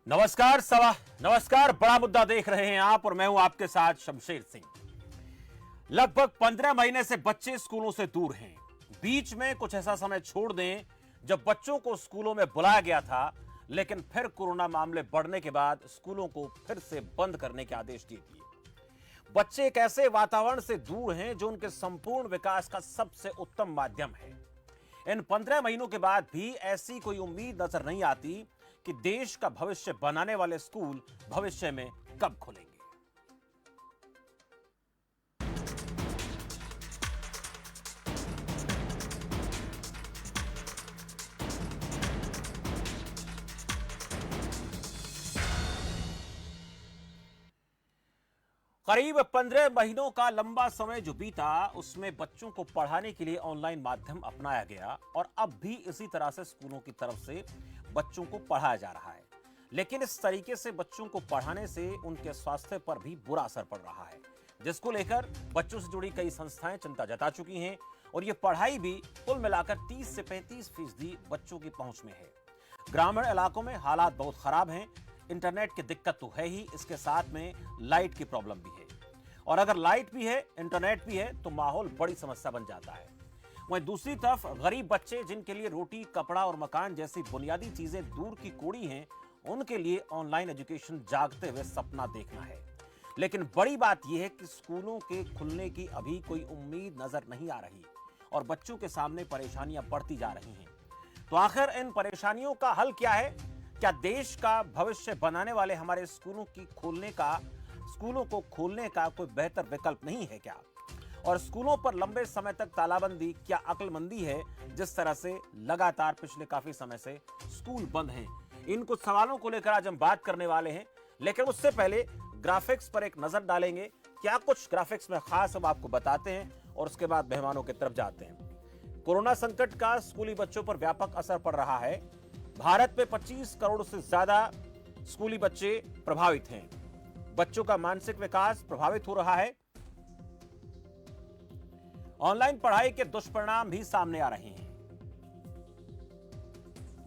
नमस्कार, बड़ा मुद्दा देख रहे हैं आप और मैं हूं आपके साथ शमशेर सिंह। लगभग 15 महीने से बच्चे स्कूलों से दूर हैं। बीच में कुछ ऐसा समय छोड़ दें जब बच्चों को स्कूलों में बुलाया गया था, लेकिन फिर कोरोना मामले बढ़ने के बाद स्कूलों को फिर से बंद करने के आदेश दिए गए। बच्चे एक ऐसे वातावरण से दूर हैं जो उनके संपूर्ण विकास का सबसे उत्तम माध्यम है। इन 15 महीनों के बाद भी ऐसी कोई उम्मीद नजर नहीं आती कि देश का भविष्य बनाने वाले स्कूल भविष्य में कब खुलेंगे। करीब 15 महीनों का लंबा समय जो बीता, उसमें बच्चों को पढ़ाने के लिए ऑनलाइन माध्यम अपनाया गया और अब भी इसी तरह से स्कूलों की तरफ से बच्चों को पढ़ाया जा रहा है। लेकिन इस तरीके से बच्चों को पढ़ाने से उनके स्वास्थ्य पर भी बुरा असर पड़ रहा है, जिसको लेकर बच्चों से जुड़ी कई संस्थाएं चिंता जता चुकी हैं और ये पढ़ाई भी कुल मिलाकर 30 से 35% बच्चों की पहुंच में है। ग्रामीण इलाकों में हालात बहुत खराब हैं। इंटरनेट की दिक्कत तो है ही, इसके साथ में लाइट की प्रॉब्लम भी है और अगर लाइट भी है, इंटरनेट भी है तो माहौल बड़ी समस्या बन जाता है। वहीं दूसरी तरफ गरीब बच्चे जिनके लिए रोटी, कपड़ा और मकान जैसी बुनियादी चीजें दूर की कोड़ी हैं, उनके लिए ऑनलाइन एजुकेशन जागते हुए सपना देखना है। लेकिन बड़ी बात यह है कि स्कूलों के खुलने की अभी कोई उम्मीद नजर नहीं आ रही और बच्चों के सामने परेशानियां बढ़ती जा रही हैं। तो आखिर इन परेशानियों का हल क्या है? क्या देश का भविष्य बनाने वाले हमारे स्कूलों को खोलने का कोई बेहतर विकल्प नहीं है क्या? और स्कूलों पर लंबे समय तक तालाबंदी क्या अक्लमंदी है, जिस तरह से लगातार पिछले काफी समय से स्कूल बंद हैं? इन कुछ सवालों को लेकर आज हम बात करने वाले हैं, लेकिन उससे पहले ग्राफिक्स पर एक नजर डालेंगे। क्या कुछ ग्राफिक्स में खास हम आपको बताते हैं और उसके बाद मेहमानों की तरफ जाते हैं। कोरोना संकट का स्कूली बच्चों पर व्यापक असर पड़ रहा है। भारत में 25 करोड़ से ज्यादा स्कूली बच्चे प्रभावित हैं। बच्चों का मानसिक विकास प्रभावित हो रहा है। ऑनलाइन पढ़ाई के दुष्परिणाम भी सामने आ रहे हैं।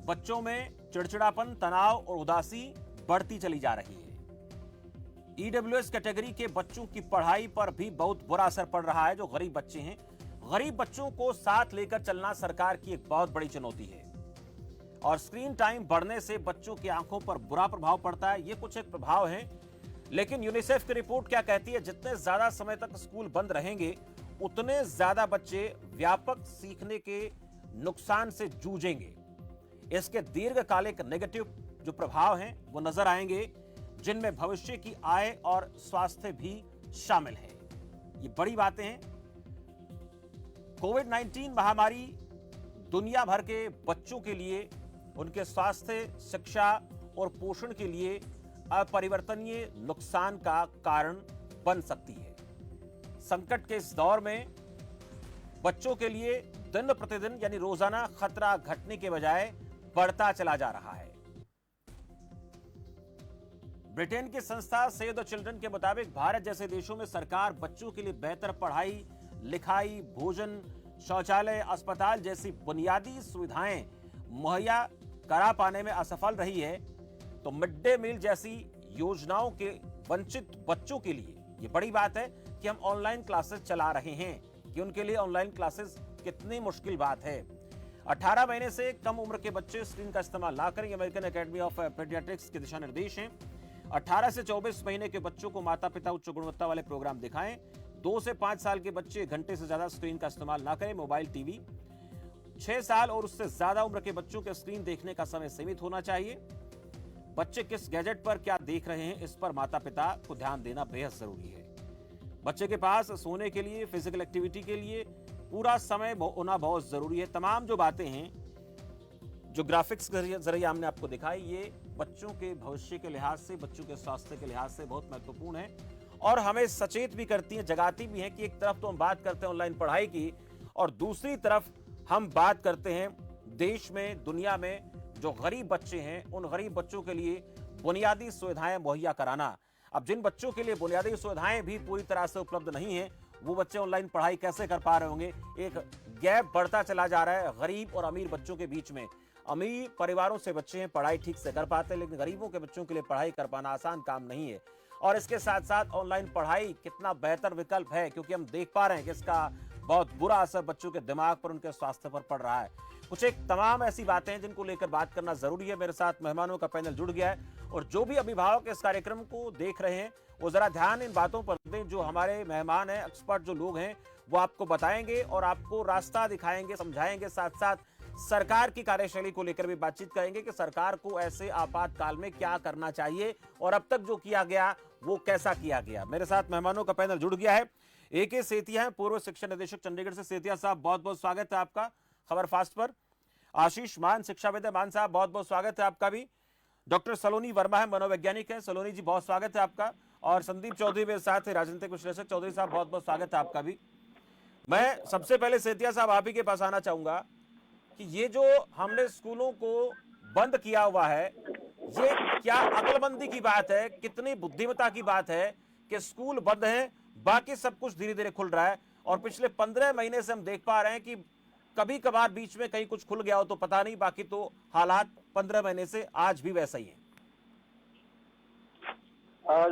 बच्चों में चिड़चिड़ापन, तनाव और उदासी बढ़ती चली जा रही है। ईडब्ल्यूएस कैटेगरी के बच्चों की पढ़ाई पर भी बहुत बुरा असर पड़ रहा है। जो गरीब बच्चे हैं, गरीब बच्चों को साथ लेकर चलना सरकार की एक बहुत बड़ी चुनौती है और स्क्रीन टाइम बढ़ने से बच्चों की आंखों पर बुरा प्रभाव पड़ता है। ये कुछ एक प्रभाव है, लेकिन यूनिसेफ की रिपोर्ट क्या कहती है? जितने ज्यादा समय तक स्कूल बंद रहेंगे, उतने ज्यादा बच्चे व्यापक सीखने के नुकसान से जूझेंगे। इसके दीर्घकालिक नेगेटिव जो प्रभाव हैं वो नजर आएंगे, जिनमें भविष्य की आय और स्वास्थ्य भी शामिल है। ये बड़ी बातें हैं। कोविड-19 महामारी दुनिया भर के बच्चों के लिए, उनके स्वास्थ्य, शिक्षा और पोषण के लिए अपरिवर्तनीय नुकसान का कारण बन सकती है। संकट के इस दौर में बच्चों के लिए दिन प्रतिदिन यानी रोजाना खतरा घटने के बजाय बढ़ता चला जा रहा है। ब्रिटेन की संस्था सेव द चिल्ड्रन के मुताबिक भारत जैसे देशों में सरकार बच्चों के लिए बेहतर पढ़ाई, लिखाई, भोजन, शौचालय, अस्पताल जैसी बुनियादी सुविधाएं मुहैया करा पाने में असफल रही है, तो मिड डे मील जैसी योजनाओं के वंचित बच्चों के लिए यह बड़ी बात है कि हम ऑनलाइन क्लासेस चला रहे हैं कि उनके लिए ऑनलाइन क्लासेस कितनी मुश्किल बात है। 18 महीने से कम उम्र के बच्चे स्क्रीन का इस्तेमाल ना करें, अमेरिकन एकेडमी ऑफ पीडियाट्रिक्स के दिशा निर्देश हैं। 18 से 24 महीने के बच्चों को माता पिता उच्च गुणवत्ता वाले प्रोग्राम दिखाएं। 2 से 5 साल के बच्चे घंटे से ज्यादा स्क्रीन का इस्तेमाल ना करें, मोबाइल, टीवी। 6 साल और उससे ज्यादा उम्र के बच्चों के स्क्रीन देखने का समय सीमित होना चाहिए। बच्चे किस गैजेट पर क्या देख रहे हैं, इस पर माता पिता को ध्यान देना बेहद जरूरी है। बच्चे के पास सोने के लिए, फिजिकल एक्टिविटी के लिए पूरा समय होना बहुत जरूरी है। तमाम जो बातें हैं, जो ग्राफिक्स के जरिए हमने आपको दिखाई, ये बच्चों के भविष्य के लिहाज से, बच्चों के स्वास्थ्य के लिहाज से बहुत महत्वपूर्ण है और हमें सचेत भी करती हैं, जगाती भी हैं कि एक तरफ तो हम बात करते हैं ऑनलाइन पढ़ाई की और दूसरी तरफ हम बात करते हैं देश में, दुनिया में जो गरीब बच्चे हैं, उन गरीब बच्चों के लिए बुनियादी सुविधाएं मुहैया कराना। अब जिन बच्चों के लिए बुनियादी सुविधाएं भी पूरी तरह से उपलब्ध नहीं है, वो बच्चे ऑनलाइन पढ़ाई कैसे कर पा रहे होंगे। एक गैप बढ़ता चला जा रहा है गरीब और अमीर बच्चों के बीच में। अमीर परिवारों से बच्चे हैं, पढ़ाई ठीक से कर पाते हैं, लेकिन गरीबों के बच्चों के लिए पढ़ाई कर पाना आसान काम नहीं है। और इसके साथ साथ ऑनलाइन पढ़ाई कितना बेहतर विकल्प है, क्योंकि हम देख पा रहे हैं कि इसका बहुत बुरा असर बच्चों के दिमाग पर, उनके स्वास्थ्य पर पड़ रहा है। कुछ एक तमाम ऐसी बातें हैं जिनको लेकर बात करना जरूरी है। मेरे साथ मेहमानों का पैनल जुड़ गया है और जो भी अभिभावक इस कार्यक्रम को देख रहे हैं वो जरा ध्यान इन बातों पर दें। जो हमारे मेहमान हैं, एक्सपर्ट जो लोग हैं, वो आपको बताएंगे और आपको रास्ता दिखाएंगे, समझाएंगे। साथ साथ सरकार की कार्यशैली को लेकर भी बातचीत करेंगे कि सरकार को ऐसे आपातकाल में क्या करना चाहिए और अब तक जो किया गया वो कैसा किया गया। मेरे साथ मेहमानों का पैनल जुड़ गया है। AK सेतिया हैं, पूर्व शिक्षा निदेशक चंडीगढ़ से। सेतिया साहब, बहुत बहुत स्वागत है आपका खबर फास्ट पर। आशीष मान, शिक्षाविद है, मान साहब, बहुत बहुत स्वागत है आपका भी। डॉक्टर सलोनी वर्मा है, मनोवैज्ञानिक है, सलोनी जी बहुत स्वागत है आपका। और संदीप चौधरी मेरे साथ है, राजनीतिक विश्लेषक। चौधरी साहब, बहुत बहुत स्वागत है आपका भी। मैं सबसे पहले सेतिया साहब आप ही के पास आना चाहूंगा कि ये जो हमने स्कूलों को बंद किया हुआ है, ये क्या अक्लमंदी की बात है, कितनी बुद्धिमता की बात है कि स्कूल बंद हैं, बाकी सब कुछ धीरे धीरे खुल रहा है। और पिछले 15 महीने से हम देख पा रहे हैं कि कभी कभार बीच में कहीं कुछ खुल गया हो तो पता नहीं, बाकी तो हालात 15 महीने से आज भी वैसा ही है।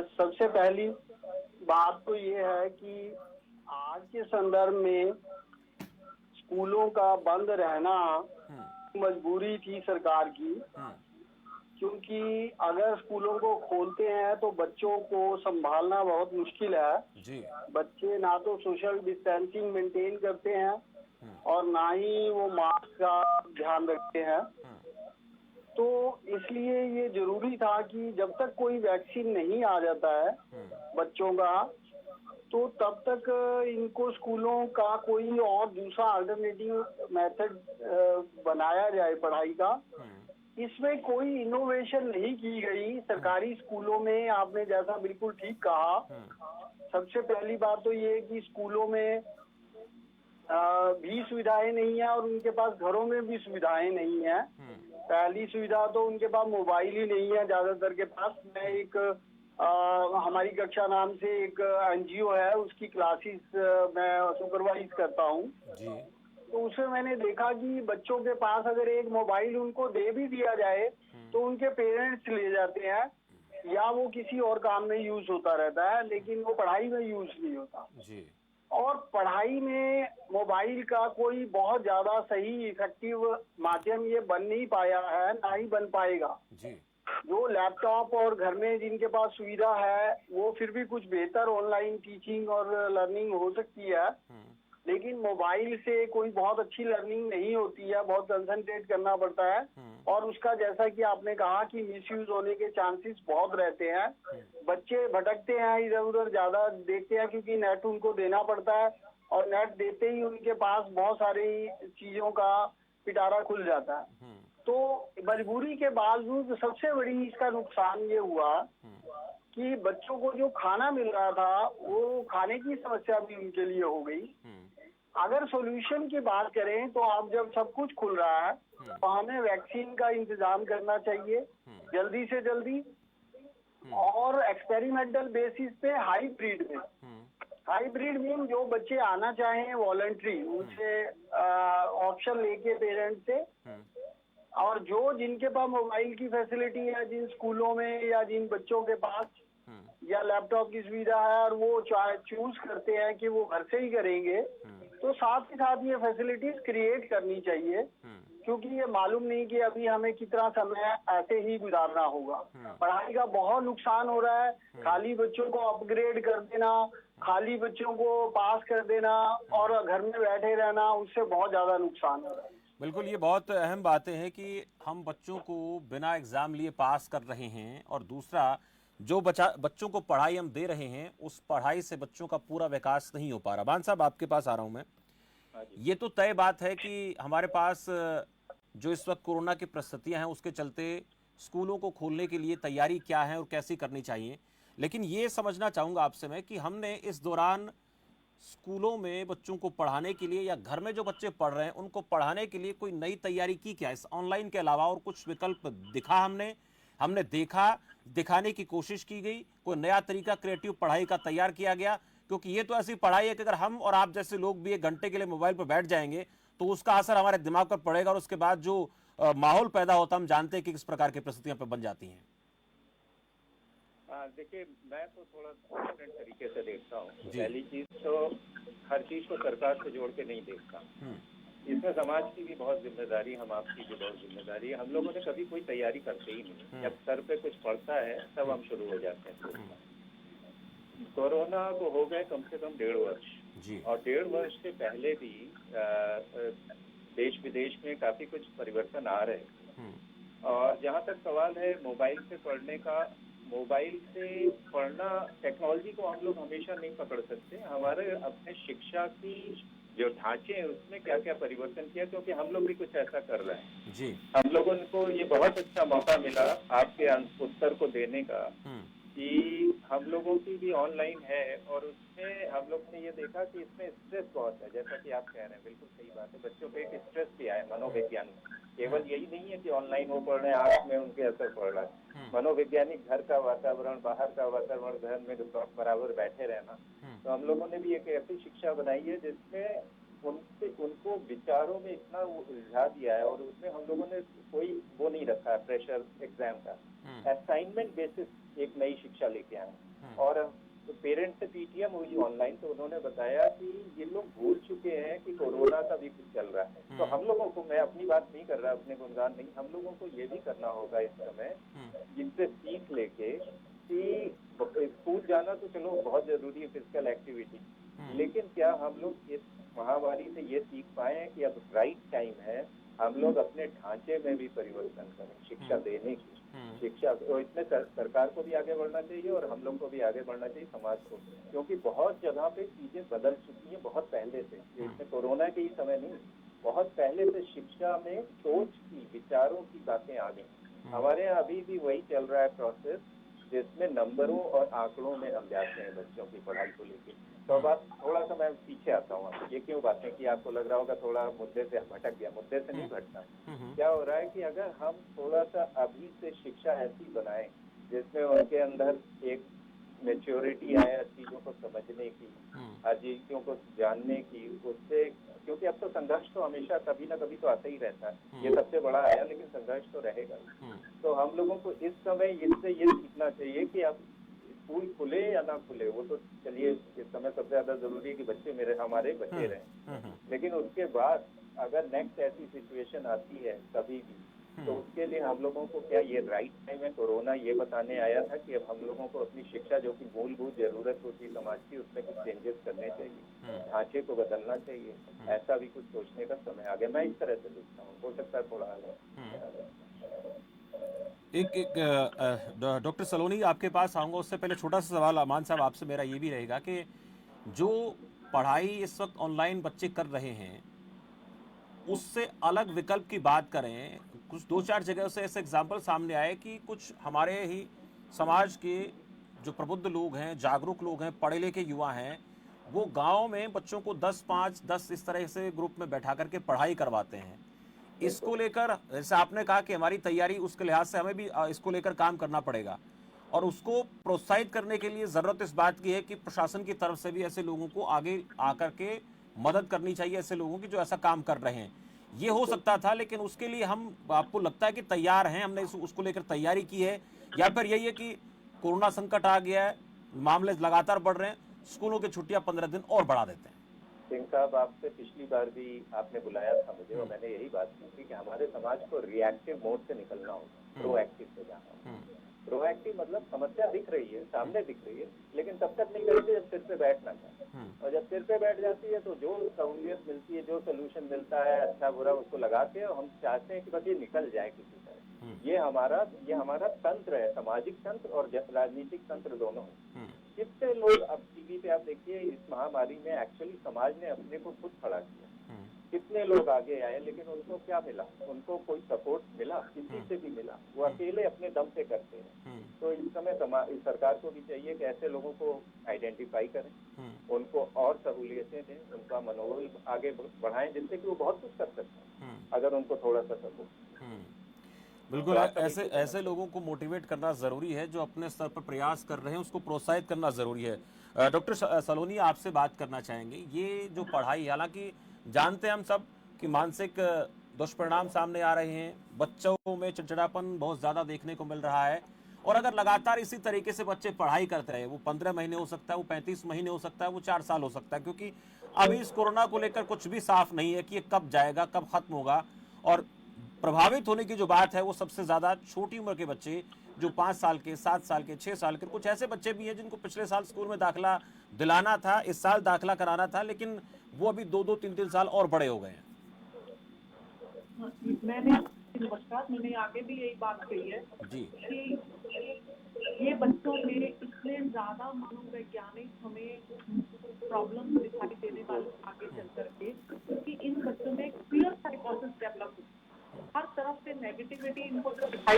सबसे पहली बात तो ये है कि आज के संदर्भ में स्कूलों का बंद रहना मजबूरी थी सरकार की, क्योंकि अगर स्कूलों को खोलते हैं तो बच्चों को संभालना बहुत मुश्किल है जी। बच्चे ना तो सोशल डिस्टेंसिंग मेंटेन करते हैं और ना ही वो मास्क का ध्यान रखते हैं। तो इसलिए ये जरूरी था कि जब तक कोई वैक्सीन नहीं आ जाता है बच्चों का, तो तब तक इनको स्कूलों का कोई और दूसरा अल्टरनेटिव मेथड बनाया जाए पढ़ाई का। इसमें कोई इनोवेशन नहीं की गई सरकारी स्कूलों में। आपने जैसा बिल्कुल ठीक कहा, सबसे पहली बात तो ये कि स्कूलों में भी सुविधाएं नहीं है और उनके पास घरों में भी सुविधाएं नहीं है। पहली सुविधा तो उनके पास मोबाइल ही नहीं है ज्यादातर के पास। मैं एक हमारी कक्षा नाम से एक NGO है, उसकी क्लासेस मैं सुपरवाइज करता हूँ। तो उसमें मैंने देखा कि बच्चों के पास अगर एक मोबाइल उनको दे भी दिया जाए तो उनके पेरेंट्स ले जाते हैं या वो किसी और काम में यूज होता रहता है, लेकिन वो पढ़ाई में यूज नहीं होता जी। और पढ़ाई में मोबाइल का कोई बहुत ज्यादा सही इफेक्टिव माध्यम ये बन नहीं पाया है, ना ही बन पाएगा जी। जो लैपटॉप और घर में जिनके पास सुविधा है वो फिर भी कुछ बेहतर ऑनलाइन टीचिंग और लर्निंग हो सकती है, लेकिन मोबाइल से कोई बहुत अच्छी लर्निंग नहीं होती है, बहुत कंसंट्रेट करना पड़ता है। और उसका जैसा कि आपने कहा कि मिसयूज होने के चांसेस बहुत रहते हैं। बच्चे भटकते हैं, इधर उधर ज्यादा देखते हैं क्योंकि नेट उनको देना पड़ता है और नेट देते ही उनके पास बहुत सारी चीजों का पिटारा खुल जाता है। तो मजबूरी के बावजूद सबसे बड़ी इसका नुकसान ये हुआ कि बच्चों को जो खाना मिल रहा था वो खाने की समस्या भी उनके लिए हो गई। अगर सॉल्यूशन की बात करें तो अब जब सब कुछ खुल रहा है तो हमें वैक्सीन का इंतजाम करना चाहिए जल्दी से जल्दी, और एक्सपेरिमेंटल बेसिस पे हाइब्रिड मीन जो बच्चे आना चाहें वॉलंटरी उनसे ऑप्शन लेके पेरेंट्स से, और जो जिनके पास मोबाइल की फैसिलिटी है जिन स्कूलों में या जिन बच्चों के पास या लैपटॉप की सुविधा है और वो चूज करते हैं कि वो घर से ही करेंगे, तो साथ ही साथ ये फैसिलिटीज क्रिएट करनी चाहिए, क्योंकि ये मालूम नहीं कि अभी हमें कितना समय ऐसे ही गुजारना होगा। पढ़ाई का बहुत नुकसान हो रहा है, खाली बच्चों को अपग्रेड कर देना, खाली बच्चों को पास कर देना और घर में बैठे रहना, उससे बहुत ज्यादा नुकसान हो रहा है। बिल्कुल, ये बहुत अहम बातें हैं कि हम बच्चों को बिना एग्जाम लिए पास कर रहे हैं, और दूसरा जो बच्चों को पढ़ाई हम दे रहे हैं उस पढ़ाई से बच्चों का पूरा विकास नहीं हो पा रहा। बान साहब, आपके पास आ रहा हूं मैं। ये तो तय बात है कि हमारे पास जो इस वक्त कोरोना की परिस्थितियां हैं उसके चलते स्कूलों को खोलने के लिए तैयारी क्या है और कैसी करनी चाहिए, लेकिन ये समझना चाहूंगा आपसे मैं कि हमने इस दौरान स्कूलों में बच्चों को पढ़ाने के लिए या घर में जो बच्चे पढ़ रहे हैं उनको पढ़ाने के लिए कोई नई तैयारी की क्या? इस ऑनलाइन के अलावा और कुछ विकल्प दिखा हमने देखा, दिखाने की कोशिश की गई, कोई नया तरीका क्रिएटिव पढ़ाई का तैयार किया गया, क्योंकि ये तो ऐसी पढ़ाई है कि अगर हम और आप जैसे लोग भी 1 घंटे के लिए मोबाइल पर बैठ जाएंगे तो उसका असर हमारे दिमाग पर पड़ेगा और उसके बाद जो माहौल पैदा होता है हम जानते हैं कि किस प्रकार की परिस्थितियां पे बन जाती हैं। देखिए, मैं तो थोड़ा डिफरेंट तरीके से देखता हूँ। जी। पहली चीज तो हर चीज को सरकार से जोड़ के नहीं देखता, इसमें समाज की भी बहुत जिम्मेदारी, हम आपकी भी बहुत जिम्मेदारी है। हम लोगों ने कभी कोई तैयारी करते ही नहीं, जब सर पे कुछ पड़ता है तब हम शुरू हो जाते हैं। कोरोना को हो गए कम से कम 1.5 वर्ष जी। और 1.5 वर्ष से पहले भी देश विदेश में काफी कुछ परिवर्तन आ रहे हैं। और जहाँ तक सवाल है मोबाइल से पढ़ने का, मोबाइल से पढ़ना, टेक्नोलॉजी को हम लोग हमेशा नहीं पकड़ सकते। हमारे अपने शिक्षा की जो ढांचे हैं उसमें क्या क्या परिवर्तन किया, क्योंकि हम लोग भी कुछ ऐसा कर रहे हैं जी। हम लोगों को ये बहुत अच्छा मौका मिला आपके उत्तर को देने का कि हम लोगों की भी ऑनलाइन है और उसमें हम लोग ने ये देखा कि इसमें स्ट्रेस बहुत है, जैसा कि आप कह रहे हैं, बिल्कुल सही बात है। बच्चों पे एक स्ट्रेस भी आया मनोवैज्ञानिक, केवल यही नहीं है कि ऑनलाइन वो पढ़ रहे हैं, आंख में उनके असर पड़ रहा है। मनोवैज्ञानिक घर का वातावरण, बाहर का वातावरण, घर में बराबर बैठे रहना। तो हम लोगों ने भी एक ऐसी शिक्षा बनाई है जिसमें उनको विचारों में इतना उलझा दिया है और उसमें हम लोगों ने कोई वो नहीं रखा है प्रेशर एग्जाम का, असाइनमेंट बेसिस एक नई शिक्षा लेके आए। और पेरेंट्स से पीटीएम हुई ऑनलाइन, तो उन्होंने बताया कि ये लोग भूल चुके हैं कि कोरोना का भी कुछ चल रहा है। तो हम लोगों को, मैं अपनी बात नहीं कर रहा, अपने गुणगान नहीं, हम लोगों को ये भी करना होगा इस समय, जिनसे सीख लेके कि स्कूल जाना तो चलो बहुत जरूरी है, फिजिकल एक्टिविटी, लेकिन क्या हम लोग इस महामारी से ये सीख पाए हैं कि अब राइट टाइम है हम लोग अपने ढांचे में भी परिवर्तन करें शिक्षा देने की। शिक्षा तो इसमें सरकार को भी आगे बढ़ना चाहिए और हम लोग को भी आगे बढ़ना चाहिए, समाज को, क्योंकि बहुत जगह पे चीजें बदल चुकी हैं बहुत पहले से। इसमें कोरोना के ही समय नहीं, बहुत पहले से शिक्षा में सोच की, विचारों की बातें आ गई। हमारे यहाँ अभी भी वही चल रहा है प्रोसेस, जिसमें नंबरों और आंकड़ों में हम जाते हैं बच्चों की पढ़ाई को लेकर। तो बात थोड़ा सा मैं पीछे आता हूँ, ये क्यों बातें कि आपको लग रहा होगा थोड़ा मुद्दे से भटक गया, मुद्दे से नहीं भटका। क्या हो रहा है कि अगर हम थोड़ा सा अभी से शिक्षा ऐसी बनाएं जिसमें उनके अंदर एक मेच्योरिटी आए चीजों को समझने की, चीजों को जानने की, उससे, क्योंकि अब तो संघर्ष तो हमेशा कभी ना कभी तो आता ही रहता है, ये सबसे बड़ा आया, लेकिन संघर्ष तो रहेगा। तो हम लोगों को इस समय इससे ये सीखना चाहिए कि अब स्कूल खुले या ना खुले, वो तो चलिए इस समय सबसे ज्यादा जरूरी है कि बच्चे हमारे बचे रहें, लेकिन उसके बाद अगर नेक्स्ट ऐसी सिचुएशन आती है कभी भी, तो उसके लिए हम लोगों को क्या ये राइट टाइम है। कोरोना ये बताने आया था कि अब हम लोगों को अपनी शिक्षा, जो कि मूलभूत जरूरत होती है समाज की, उसमें कुछ चेंजेस करने चाहिए, ढांचे को बदलना चाहिए, ऐसा भी कुछ सोचने का समय आ गया। मैं इस तरह से देखता हूँ, हो सकता है थोड़ा डॉक्टर सलोनी आपके पास आऊंगा, उससे पहले छोटा सा सवाल अमान साहब आपसे मेरा ये भी रहेगा कि जो पढ़ाई इस वक्त ऑनलाइन बच्चे कर रहे हैं उससे अलग विकल्प की बात करें, कुछ 2-4 जगह से ऐसे एग्जाम्पल सामने आए कि कुछ हमारे ही समाज के जो प्रबुद्ध लोग हैं, जागरूक लोग हैं, पढ़े लिखे युवा हैं, वो गांव में बच्चों को 10-5-10 इस तरह से ग्रुप में बैठा करके पढ़ाई करवाते हैं। इसको लेकर जैसे आपने कहा कि हमारी तैयारी, उसके लिहाज से हमें भी इसको लेकर काम करना पड़ेगा और उसको प्रोत्साहित करने के लिए ज़रूरत इस बात की है कि प्रशासन की तरफ से भी ऐसे लोगों को आगे आकर के मदद करनी चाहिए, ऐसे लोगों की जो ऐसा काम कर रहे हैं। ये हो सकता था, लेकिन उसके लिए हम, आपको लगता है कि तैयार हैं, हमने उसको लेकर तैयारी की है, या फिर यही है कि कोरोना संकट आ गया है, मामले लगातार बढ़ रहे हैं, स्कूलों की छुट्टियां 15 दिन और बढ़ा देते हैं? सिंह साहब, आपसे पिछली बार भी आपने बुलाया था मुझे और मैंने यही बात की थी कि हमारे समाज को रिएक्टिव मोड से निकलना होगा, प्रोएक्टिव से जाना होगा। प्रोएक्टिव मतलब समस्या दिख रही है, सामने दिख रही है, लेकिन तब तक नहीं करेंगे जब सिर पे बैठना चाहिए, और जब सिर पे बैठ जाती है तो जो सहूलियत मिलती है, जो सोल्यूशन मिलता है अच्छा बुरा, उसको लगाते हैं और हम चाहते हैं कि बस ये निकल जाए किसी तरह। ये हमारा तंत्र है, सामाजिक तंत्र और राजनीतिक तंत्र दोनों है। कितने लोग, अब टीवी पे आप देखिए, इस महामारी में एक्चुअली समाज ने अपने को खुद खड़ा किया, कितने लोग आगे आए, लेकिन उनको क्या मिला? उनको कोई सपोर्ट मिला? किसी से भी मिला? वो अकेले अपने दम पे करते हैं। तो इस समय सरकार को भी चाहिए कि ऐसे लोगों को आइडेंटिफाई करें, उनको और सहूलियतें दें, उनका मनोबल आगे बढ़ाएं, जिससे कि वो बहुत कुछ कर सकते हैं अगर उनको थोड़ा सा सपोर्ट। बिल्कुल, ऐसे लोगों को मोटिवेट करना जरूरी है, जो अपने स्तर पर प्रयास कर रहे हैं उसको प्रोत्साहित करना जरूरी है। डॉक्टर सलोनी, आपसे बात करना चाहेंगे। ये जो पढ़ाई, हालांकि जानते हैं हम सब कि मानसिक दुष्परिणाम सामने आ रहे हैं, बच्चों में चिड़चिड़ापन बहुत ज़्यादा देखने को मिल रहा है, और अगर लगातार इसी तरीके से बच्चे पढ़ाई करते रहे, वो 15 महीने हो सकता है, वो 35 महीने हो सकता है, वो 4 साल हो सकता है, क्योंकि अभी इस कोरोना को लेकर कुछ भी साफ नहीं है कि ये कब जाएगा, कब खत्म होगा। और प्रभावित होने की जो बात है वो सबसे ज़्यादा छोटी उम्र के बच्चे, जो 5 साल के, 7 साल के, 6 साल के, कुछ ऐसे बच्चे भी हैं जिनको पिछले साल स्कूल में दाखिला दिलाना था, इस साल दाखिला कराना था, लेकिन वो अभी 2-2, 3-3 साल और बड़े हो गए हैं। मैंने आगे भी यही बात कही है जी कि ये बच्चों में इतने ज्यादा मनोवैज्ञानिक हमें प्रॉब्लम दिखाई देने वाले आगे चल करके, क्योंकि इन बच्चों में फियर साइकोसिस डेवलप हो, हर तरफ से नेगेटिविटी इनको जो दिखाई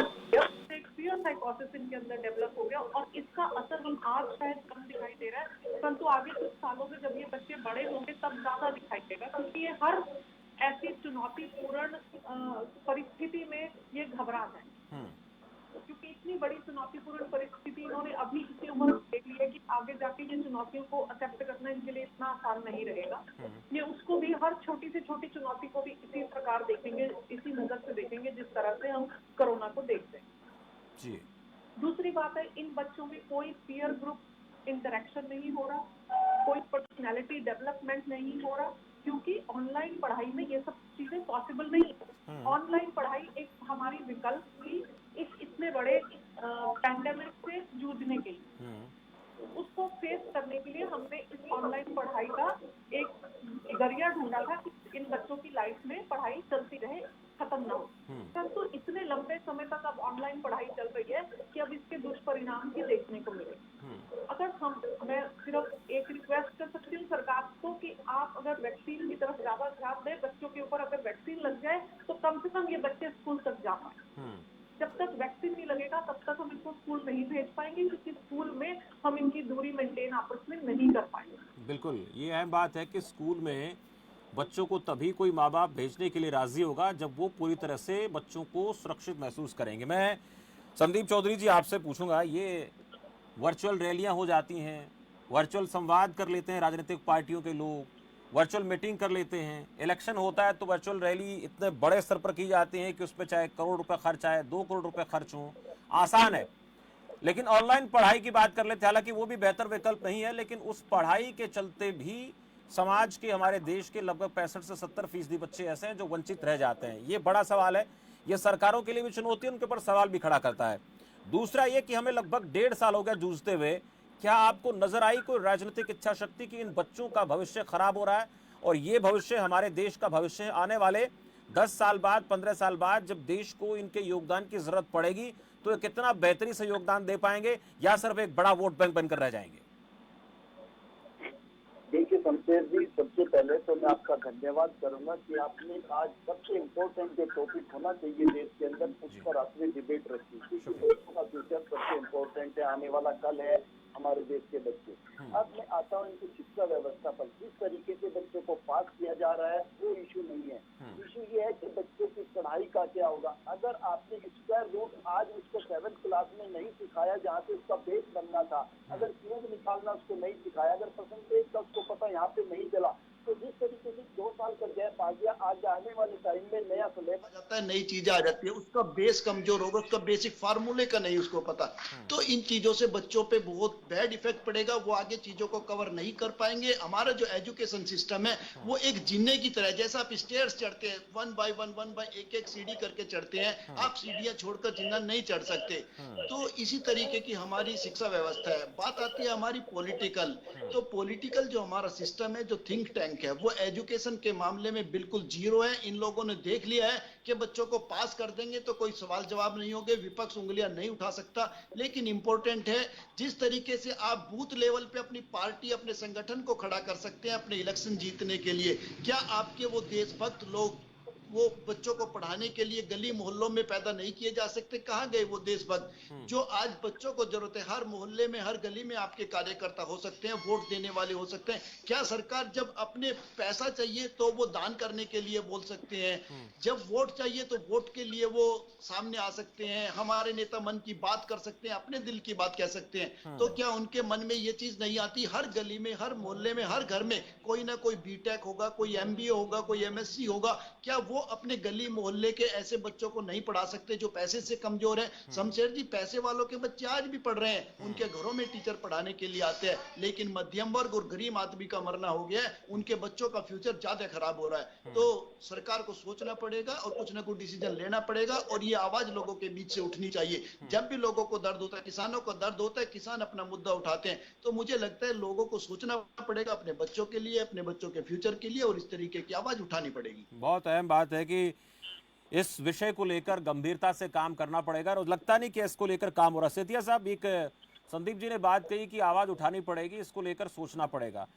एक फियर साइकोसिस इनके अंदर डेवलप हो गया, और इसका असर हम आज शायद कम दिखाई दे रहा है, परंतु आगे कुछ सालों में जब ये बच्चे बड़े होंगे तब ज्यादा दिखाई देगा, क्योंकि ये हर ऐसी चुनौतीपूर्ण परिस्थिति में ये घबरा जाए, क्योंकि इतनी बड़ी चुनौतीपूर्ण परिस्थिति इन्होंने अभी इसी उम्र में देख ली है कि आगे जाके ये चुनौतियों को एक्सेप्ट करना इनके लिए इतना आसान नहीं रहेगा। ये उसको भी, हर छोटी से छोटी चुनौती को भी इसी प्रकार देखेंगे, इसी नजर से देखेंगे जिस तरह से हम कोरोना को देखते हैं। जी। दूसरी बात है, इन बच्चों में कोई पीयर ग्रुप इंटरेक्शन नहीं हो रहा, कोई पर्सनैलिटी डेवलपमेंट नहीं हो रहा, क्योंकि ऑनलाइन पढ़ाई में ये सब चीजें पॉसिबल नहीं है। ऑनलाइन पढ़ाई एक हमारी विकल्प थी इस इतने बड़े पैंडेमिक से जूझने के लिए, उसको फेस करने के लिए हमने इस ऑनलाइन पढ़ाई का एक जरिया ढूंढा था कि इन बच्चों की लाइफ में पढ़ाई चलती रहे, खत्म ना हो। परंतु इतने लंबे समय तक अब ऑनलाइन पढ़ाई चल रही है कि अब इसके दुष्परिणाम भी देखने को मिले। अगर मैं सिर्फ एक रिक्वेस्ट कर सकती हूँ सरकार को कि आप अगर वैक्सीन की तरफ ज्यादा ध्यान दें, बच्चों के ऊपर अगर वैक्सीन लग जाए तो कम से कम ये बच्चे स्कूल तक जा पाए। जब तक वैक्सीन नहीं लगेगा तब तक हम इनको स्कूल नहीं भेज पाएंगे, क्योंकि स्कूल में हम इनकी दूरी मेंटेन आपस में नहीं कर पाएंगे। बिल्कुल, ये अहम बात है कि स्कूल में बच्चों को तभी कोई माँ बाप भेजने के लिए राजी होगा जब वो पूरी तरह से बच्चों को सुरक्षित महसूस करेंगे। मैं संदीप चौधरी जी आपसे पूछूंगा, ये वर्चुअल रैलियां हो जाती हैं, वर्चुअल संवाद कर लेते हैं राजनीतिक पार्टियों के लोग, वर्चुअल मीटिंग कर लेते हैं, इलेक्शन होता है तो वर्चुअल रैली इतने बड़े स्तर पर की जाती है कि उस पर चाहे करोड़ रुपए खर्च आए, 2 करोड़ रुपए खर्च हों, आसान है। लेकिन ऑनलाइन पढ़ाई की बात कर लेते हैं, हालांकि वो भी बेहतर विकल्प नहीं है, लेकिन उस पढ़ाई के चलते भी समाज के, हमारे देश के लगभग 65 से 70% बच्चे ऐसे हैं जो वंचित रह जाते हैं। ये बड़ा सवाल है, ये सरकारों के लिए भी चुनौती है, उनके ऊपर सवाल भी खड़ा करता है। दूसरा ये कि हमें लगभग 1.5 साल हो गया जूझते हुए, क्या आपको नजर आई कोई राजनीतिक इच्छा शक्ति की इन बच्चों का भविष्य खराब हो रहा है, और ये भविष्य हमारे देश का भविष्य है? आने वाले 10 साल बाद, 15 साल बाद जब देश को इनके योगदान की जरूरत पड़ेगी तो ये कितना बेहतरी से योगदान दे पाएंगे, या सिर्फ एक बड़ा वोट बैंक बनकर रह जाएंगे? देखिए शमशेर जी, सबसे पहले तो मैं आपका धन्यवाद करूंगा कि आपने आज सबसे इम्पोर्टेंट जो टॉपिक होना चाहिए देश के अंदर, उस पर आपने डिबेट रखी, क्योंकि बच्चों का फ्यूचर सबसे इम्पोर्टेंट है, आने वाला कल है हमारे देश के बच्चे। अब मैं आता हूँ इनकी शिक्षा व्यवस्था पर। जिस तरीके से बच्चों को पास किया जा रहा है वो इशू नहीं है, इशू ये है कि बच्चों की पढ़ाई का क्या होगा। अगर आपने स्क्वायर रूट आज उसको 7th क्लास में नहीं सिखाया, जहाँ से उसका बेस बनना था, अगर क्यूब निकालना उसको नहीं सिखाया, अगर परसेंटेज का उसको पता यहाँ पे नहीं चला, तो जिस तरीके से 2 साल का गैप आ गया, आज आने वाले टाइम में नया सिलेबस आ जाता है, नई चीजें आ जाती है, उसका बेस कमजोर होगा, उसका बेसिक फार्मूले का नहीं उसको पता, तो इन चीजों से बच्चों पे बहुत बैड इफेक्ट पड़ेगा, वो आगे चीजों को कवर नहीं कर पाएंगे। हमारा जो एजुकेशन सिस्टम है वो एक जीने की तरह, जैसा आप स्टेयर्स चढ़ते हैं 1 बाय 1 एक सीढ़ी करके चढ़ते हैं, आप सीढ़ियां छोड़कर जीना नहीं चढ़ सकते। तो इसी तरीके की हमारी शिक्षा व्यवस्था है। बात आती है हमारी पॉलिटिकल, तो पॉलिटिकल जो हमारा सिस्टम है, जो थिंक टैंक है, वो एजुकेशन के मामले में बिल्कुल जीरो है। इन लोगों ने देख लिया है कि बच्चों को पास कर देंगे तो कोई सवाल जवाब नहीं होंगे, विपक्ष उंगलियां नहीं उठा सकता। लेकिन इंपॉर्टेंट है जिस तरीके से आप बूथ लेवल पे अपनी पार्टी, अपने संगठन को खड़ा कर सकते हैं अपने इलेक्शन जीतने के लिए, क्या आपके वो देशभक्त लोग वो बच्चों को पढ़ाने के लिए गली मोहल्लों में पैदा नहीं किए जा सकते? कहाँ गए वो देशभक्त जो आज बच्चों को जरूरत है? हर मोहल्ले में, हर गली में आपके कार्यकर्ता हो सकते हैं, वोट देने वाले हो सकते हैं। क्या सरकार जब अपने पैसा चाहिए तो वो दान करने के लिए बोल सकते हैं, जब वोट चाहिए तो वोट के लिए वो सामने आ सकते हैं, हमारे नेता मन की बात कर सकते हैं, अपने दिल की बात कह सकते हैं? तो क्या उनके मन में ये चीज नहीं आती? हर गली में, हर मोहल्ले में, हर घर में कोई ना कोई बीटेक होगा, कोई एमबीए होगा, कोई एमएससी होगा। क्या वो अपने गली मोहल्ले के ऐसे बच्चों को नहीं पढ़ा सकते जो पैसे से कमजोर हैं? शमशेर जी, पैसे वालों के बच्चे आज भी पढ़ रहे हैं, उनके घरों में टीचर पढ़ाने के लिए आते हैं, लेकिन मध्यम वर्ग और गरीब आदमी का मरना हो गया है, उनके बच्चों का फ्यूचर ज्यादा खराब हो रहा है। तो सरकार को सोचना पड़ेगा और कुछ ना कुछ डिसीजन लेना पड़ेगा, और ये आवाज लोगों के बीच से उठनी चाहिए। जब भी लोगों को दर्द होता है, किसानों को दर्द होता है, किसान अपना मुद्दा उठाते हैं, तो मुझे लगता है लोगों को सोचना पड़ेगा अपने बच्चों के लिए, अपने बच्चों के फ्यूचर के लिए, और इस तरीके की आवाज उठानी पड़ेगी। बहुत अहम बात है कि इस विषय को लेकर गंभीरता से काम करना पड़ेगा, और लगता नहीं कि इसको लेकर काम हो रहा। सेठिया साहब, एक संदीप जी ने बात कही कि आवाज उठानी पड़ेगी, इसको लेकर सोचना पड़ेगा।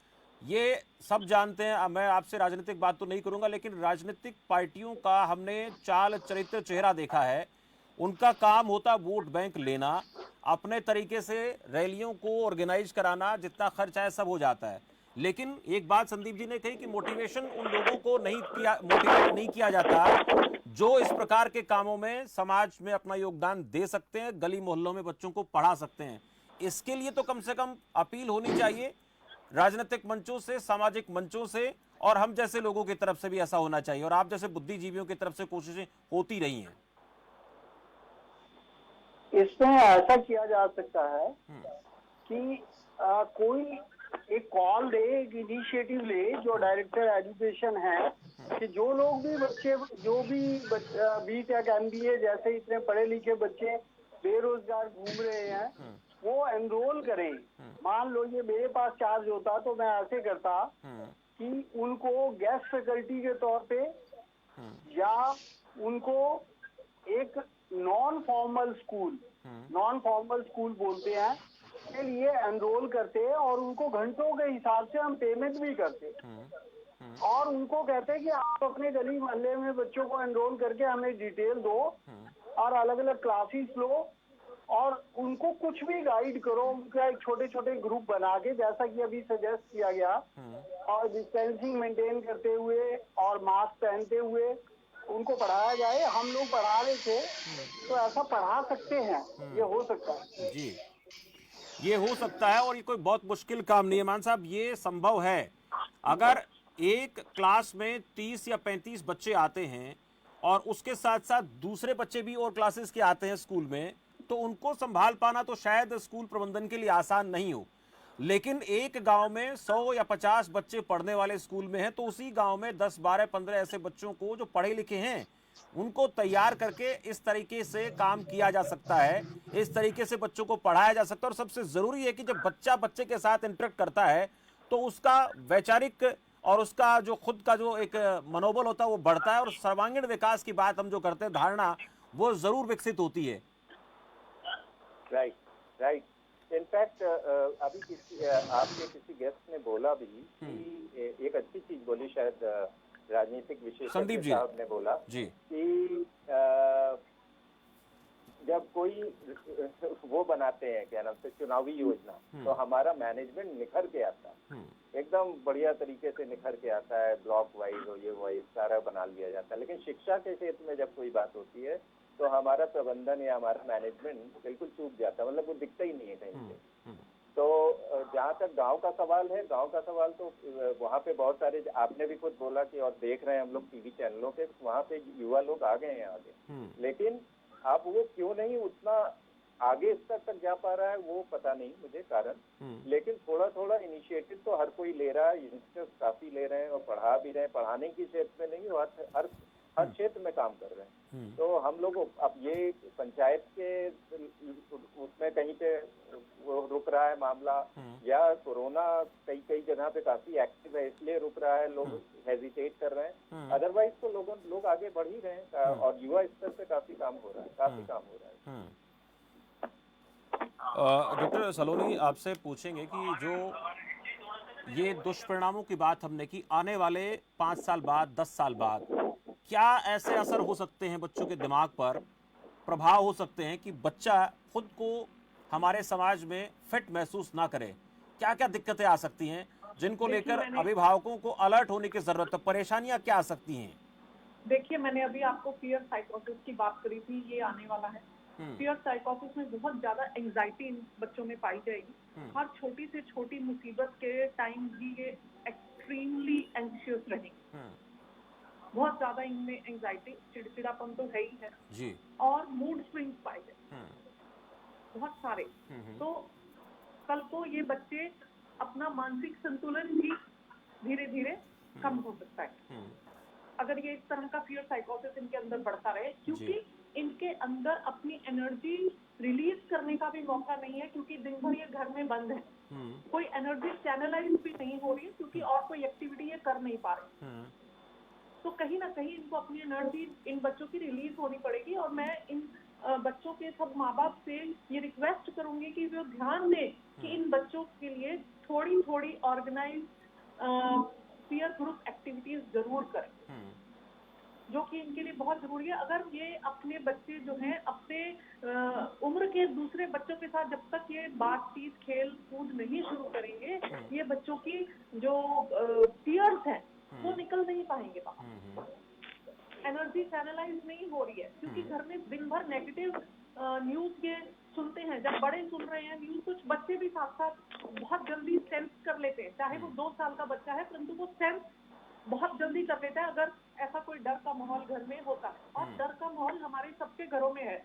ये सब जानते हैं, मैं आपसे राजनीतिक बात तो नहीं करूंगा, लेकिन राजनीतिक पार्टियों का हमने चाल चरित्र चेहरा देखा है। उनका काम होता वोट बैंक लेना, अपने तरीके से रैलियों को ऑर्गेनाइज कराना, जितना खर्च है सब हो जाता है। लेकिन एक बात संदीप जी ने कही कि मोटिवेशन उन लोगों को मोटिवेट नहीं किया जाता जो इस प्रकार के कामों में समाज में अपना योगदान दे सकते हैं, गली मोहल्लों में बच्चों को पढ़ा सकते हैं। इसके लिए तो कम से कम अपील होनी चाहिए राजनीतिक मंचों से, सामाजिक मंचों से, और हम जैसे लोगों की तरफ से भी ऐसा होना चाहिए, और आप जैसे बुद्धिजीवियों की तरफ से कोशिशें होती रही हैं। इसमें ऐसा किया जा सकता है कि कोई एक कॉल दे, एक इनिशिएटिव ले, जो डायरेक्टर एजुकेशन है, कि जो लोग भी बच्चे, जो भी बीटेक एमबीए जैसे इतने पढ़े लिखे बच्चे बेरोजगार घूम रहे हैं, वो एनरोल करें। मान लो ये मेरे पास चार्ज होता तो मैं ऐसे करता कि उनको गेस्ट फैकल्टी के तौर पे, या उनको एक नॉन फॉर्मल स्कूल बोलते हैं, के लिए एनरोल करते, और उनको घंटों के हिसाब से हम पेमेंट भी करते, और उनको कहते कि आप अपने गली मोहल्ले में बच्चों को एनरोल करके हमें डिटेल दो, और अलग अलग क्लासेस लो, और उनको कुछ भी गाइड करो। उनका एक छोटे छोटे ग्रुप बना के, जैसा कि अभी सजेस्ट किया गया, और डिस्टेंसिंग मेंटेन करते हुए और मास्क पहनते हुए उनको पढ़ाया जाए। हम लोग पढ़ा रहे थे, तो ऐसा पढ़ा सकते हैं, ये हो सकता है जी, ये हो सकता है, और ये कोई बहुत मुश्किल काम नहीं है। मान साहब, ये संभव है। अगर एक क्लास में 30 या 35 बच्चे आते हैं, और उसके साथ साथ दूसरे बच्चे भी और क्लासेस के आते हैं स्कूल में, तो उनको संभाल पाना तो शायद स्कूल प्रबंधन के लिए आसान नहीं हो। लेकिन एक गांव में 100 या 50 बच्चे पढ़ने वाले स्कूल में हैं, तो उसी गांव में 10, 12, 15 ऐसे बच्चों को जो पढ़े लिखे हैं, उनको तैयार करके इस तरीके से काम किया जा सकता है, इस तरीके से बच्चों को पढ़ाया जा सकता है। और सबसे जरूरी है कि जब बच्चा बच्चे के साथ इंटरेक्ट करता है, तो उसका वैचारिक और उसका जो खुद का जो एक मनोबल होता है वो बढ़ता है, और सर्वांगीण विकास की बात हम जो करते हैं, धारणा, वो जरूर विकसित होती है। राइट। इनफैक्ट अभी आपके किसी गेस्ट ने बोला भी कि एक अच्छी चीज बोली, शायद राजनीतिक विशेषज्ञ साहब ने बोला जी कि जब कोई वो बनाते हैं, क्या नाम से, चुनावी योजना, तो हमारा मैनेजमेंट निखर के आता है, एकदम बढ़िया तरीके से निखर के आता है, ब्लॉक वाइज और ये वाइज सारा बना लिया जाता है। लेकिन शिक्षा के क्षेत्र में जब कोई बात होती है, तो हमारा प्रबंधन या हमारा मैनेजमेंट बिल्कुल चूक जाता है, मतलब वो दिखता ही नहीं है कहीं से। तो जहाँ तक गांव का सवाल है, गांव का सवाल तो वहाँ पे बहुत सारे, आपने भी खुद बोला कि, और देख रहे हैं हम लोग टीवी चैनलों पे, वहाँ पे युवा लोग आ गए हैं आगे, लेकिन अब वो क्यों नहीं उतना आगे स्तर तक जा पा रहा है, वो पता नहीं मुझे कारण। लेकिन थोड़ा थोड़ा इनिशिएटिव तो हर कोई ले रहा है, यंगस्टर्स काफी ले रहे हैं और पढ़ा भी रहे हैं, पढ़ाने की क्षेत्र में नहीं, हर क्षेत्र में काम कर रहे हैं। तो हम लोग अब ये पंचायत के उसमें कहीं पे रुक रहा है मामला, या कोरोना कई जगह पे काफी एक्टिव है इसलिए रुक रहा है, लोग हेजिटेट कर रहे हैं, अदरवाइज तो लोग आगे बढ़ ही रहे हैं, और युवा स्तर पे काफी काम हो रहा है, काफी काम हो रहा है। डॉक्टर सलोनी, आपसे पूछेंगे कि जो ये दुष्परिणामों की बात हमने की, आने वाले 5 साल बाद, 10 साल बाद, क्या ऐसे असर हो सकते हैं बच्चों के दिमाग पर, प्रभाव हो सकते हैं कि बच्चा खुद को हमारे समाज में फिट महसूस ना करे? क्या क्या दिक्कतें आ सकती हैं जिनको देखिए, लेकर मैंने अभिभावकों को अलर्ट होने की जरूरत है? परेशानियां क्या आ सकती हैं? देखिए, मैंने अभी आपको फियर साइकोसिस की बात करी थी, ये आने वाला है। फियर साइकोसिस में बहुत ज्यादा एंजाइटी इन बच्चों में पाई जाएगी। हर छोटी से छोटी मुसीबत के टाइम भी ये एक्सट्रीमली एंशियस रहेंगे। बहुत ज्यादा इनमें एंजाइटी, चिड़चिड़ापन तो है ही है जी। और मूड स्विंग्स पाए जाए बहुत सारे। तो कल को ये बच्चे अपना मानसिक संतुलन भी धीरे धीरे कम हो सकता है अगर ये इस तरह का फियर साइकोसिस इनके अंदर बढ़ता रहे, क्योंकि इनके अंदर अपनी एनर्जी रिलीज करने का भी मौका नहीं है, क्योंकि दिन भर ये घर में बंद है। कोई एनर्जी चैनलाइज भी नहीं हो रही है, क्योंकि और कोई एक्टिविटी ये कर नहीं पा रहे। तो कहीं ना कहीं इनको अपनी एनर्जी इन बच्चों की रिलीज होनी पड़ेगी। और मैं इन बच्चों के सब माँ बाप से ये रिक्वेस्ट करूंगी कि वो ध्यान दें कि इन बच्चों के लिए थोड़ी थोड़ी ऑर्गेनाइज पीयर ग्रुप एक्टिविटीज जरूर करें, जो कि इनके लिए बहुत जरूरी है। अगर ये अपने बच्चे जो हैं अपने उम्र के दूसरे बच्चों के साथ जब तक ये बातचीत खेल कूद नहीं शुरू करेंगे, ये बच्चों की जो पीयर्स हैं वो निकल नहीं पाएंगे बाहर। एनर्जी चैनलाइज नहीं हो रही है, क्योंकि घर में दिन भर नेगेटिव न्यूज ये सुनते हैं। जब बड़े सुन रहे हैं न्यूज, कुछ बच्चे भी साथ साथ बहुत जल्दी सेंस कर लेते हैं। चाहे वो 2 साल का बच्चा है, परंतु वो सेंस बहुत जल्दी कर लेता है अगर ऐसा कोई डर का माहौल घर में होता है। और डर का माहौल हमारे सबके घरों में है।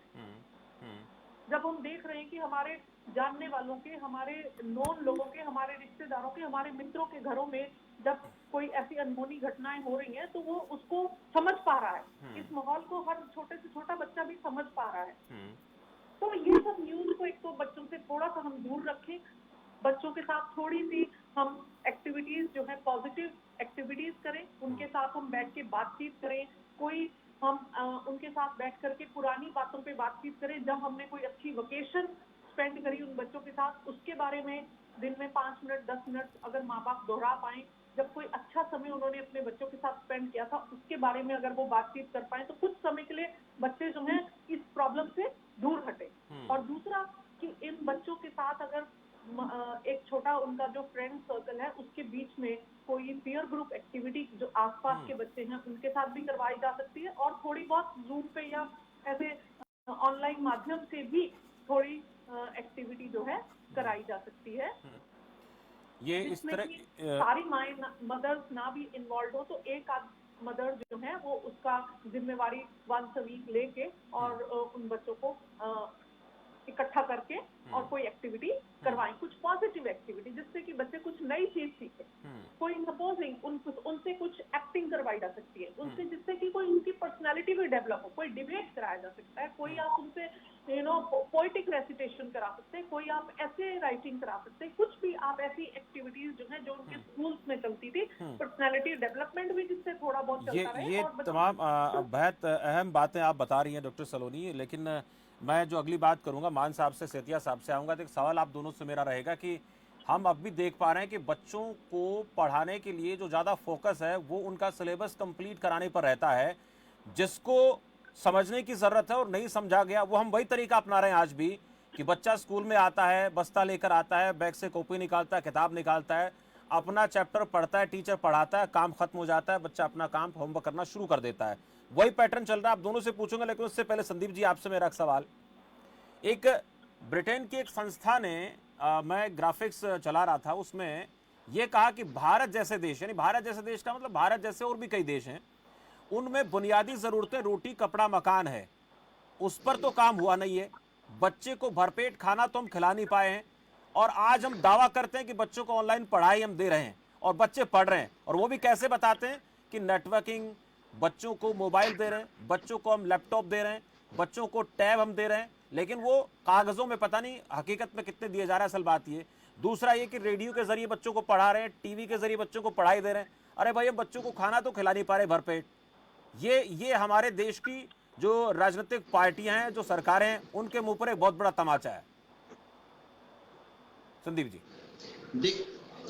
जब हम देख रहे हैं कि हमारे जानने वालों के, हमारे नोन लोगों के, हमारे रिश्तेदारों के, हमारे मित्रों के घरों में जब कोई ऐसी अनहोनी घटनाएं हो रही हैं, तो वो उसको समझ पा रहा है। इस माहौल को हर छोटे से छोटा बच्चा भी समझ पा रहा है। तो ये सब न्यूज को एक तो बच्चों से थोड़ा सा हम दूर रखें, बच्चों के साथ थोड़ी सी हम एक्टिविटीज जो है पॉजिटिव एक्टिविटीज करें, उनके साथ हम बैठ के बातचीत करें। कोई हम उनके साथ बैठ करके पुरानी बातों पे बातचीत करें। जब हमने कोई अच्छी वेकेशन स्पेंड करी उन बच्चों के साथ, उसके बारे में दिन में 5 मिनट 10 मिनट अगर माँ बाप दोहरा पाए, जब कोई अच्छा समय उन्होंने अपने बच्चों के साथ स्पेंड किया था उसके बारे में अगर वो बातचीत कर पाए, तो कुछ समय के लिए बच्चे जो हैं इस प्रॉब्लम से दूर हटे। और दूसरा कि इन बच्चों के साथ अगर एक छोटा उनका जो फ्रेंड सर्कल है उसके बीच में कोई पीयर ग्रुप एक्टिविटी जो आसपास के बच्चे हैं उनके साथ भी करवाई जा सकती है। और थोड़ी बहुत जूम पे या ऐसे ऑनलाइन माध्यम से भी थोड़ी एक्टिविटी जो है कराई जा सकती है। ये इस तरह सारी माएँ मदर्स ना भी इन्वॉल्व हो, तो एक आध मदर जो है वो उसका जिम्मेवारी वंस अ वीक लेके और उन बच्चों को इकट्ठा करके और कोई एक्टिविटी करवाएं, कुछ पॉजिटिव एक्टिविटी, जिससे कि बच्चे कुछ नई चीज सीखें। कोई सपोजिंग उनसे कुछ एक्टिंग करवाई जा सकती है, उनसे जिससे कि कोई उनकी पर्सनालिटी भी डेवलप हो। कोई डिबेट कराया जा सकता है, कोई आप उनसे पोएटिक रेसिटेशन करा सकते हैं, कोई आप ऐसे राइटिंग करा सकते हैं। कुछ भी आप ऐसी एक्टिविटीज जो है जो उनके स्कूल्स में चलती थी, पर्सनालिटी डेवलपमेंट भी जिससे थोड़ा बहुत चलता रहे। ये तमाम बेहद अहम बातें आप बता रही हैं डॉक्टर सलोनी, लेकिन मैं जो अगली बात करूंगा मान साहब से, सेतिया साहब से आऊँगा, तो एक सवाल आप दोनों से मेरा रहेगा कि हम अब भी देख पा रहे हैं कि बच्चों को पढ़ाने के लिए जो ज़्यादा फोकस है वो उनका सिलेबस कंप्लीट कराने पर रहता है। जिसको समझने की ज़रूरत है और नहीं समझा गया वो हम वही तरीका अपना रहे हैं आज भी, कि बच्चा स्कूल में आता है, बस्ता लेकर आता है, बैग से कॉपी निकालता है, किताब निकालता है, अपना चैप्टर पढ़ता है, टीचर पढ़ाता है, काम खत्म हो जाता है, बच्चा अपना काम होमवर्क करना शुरू कर देता है। वही पैटर्न चल रहा है। आप दोनों से पूछूंगा, लेकिन उससे पहले संदीप जी आपसे मेरा एक सवाल। एक ब्रिटेन की एक संस्था ने मैं ग्राफिक्स चला रहा था, उसमें यह कहा कि भारत जैसे देश, यानी भारत जैसे देश का मतलब भारत जैसे और भी कई देश हैं, उनमें बुनियादी जरूरतें रोटी कपड़ा मकान है, उस पर तो काम हुआ नहीं है। बच्चे को भरपेट खाना तो हम खिला नहीं पाए हैं, और आज हम दावा करते हैं कि बच्चों को ऑनलाइन पढ़ाई हम दे रहे हैं और बच्चे पढ़ रहे हैं। और वो भी कैसे बताते हैं कि नेटवर्किंग, बच्चों को मोबाइल दे रहे हैं, बच्चों को हम लैपटॉप दे रहे हैं, बच्चों को टैब हम दे रहे हैं, लेकिन वो कागजों में पता नहीं हकीकत में कितने दिए जा रहा है। असल बात ये। दूसरा ये कि रेडियो के जरिए बच्चों को पढ़ा रहे हैं, टीवी के जरिए बच्चों को पढ़ाई दे रहे हैं। अरे भाई, हम बच्चों को खाना तो खिला नहीं पा रहे भरपेट। ये हमारे देश की जो राजनीतिक पार्टियां हैं, जो सरकारें हैं, उनके मुंह पर एक बहुत बड़ा तमाचा है। संदीप जी।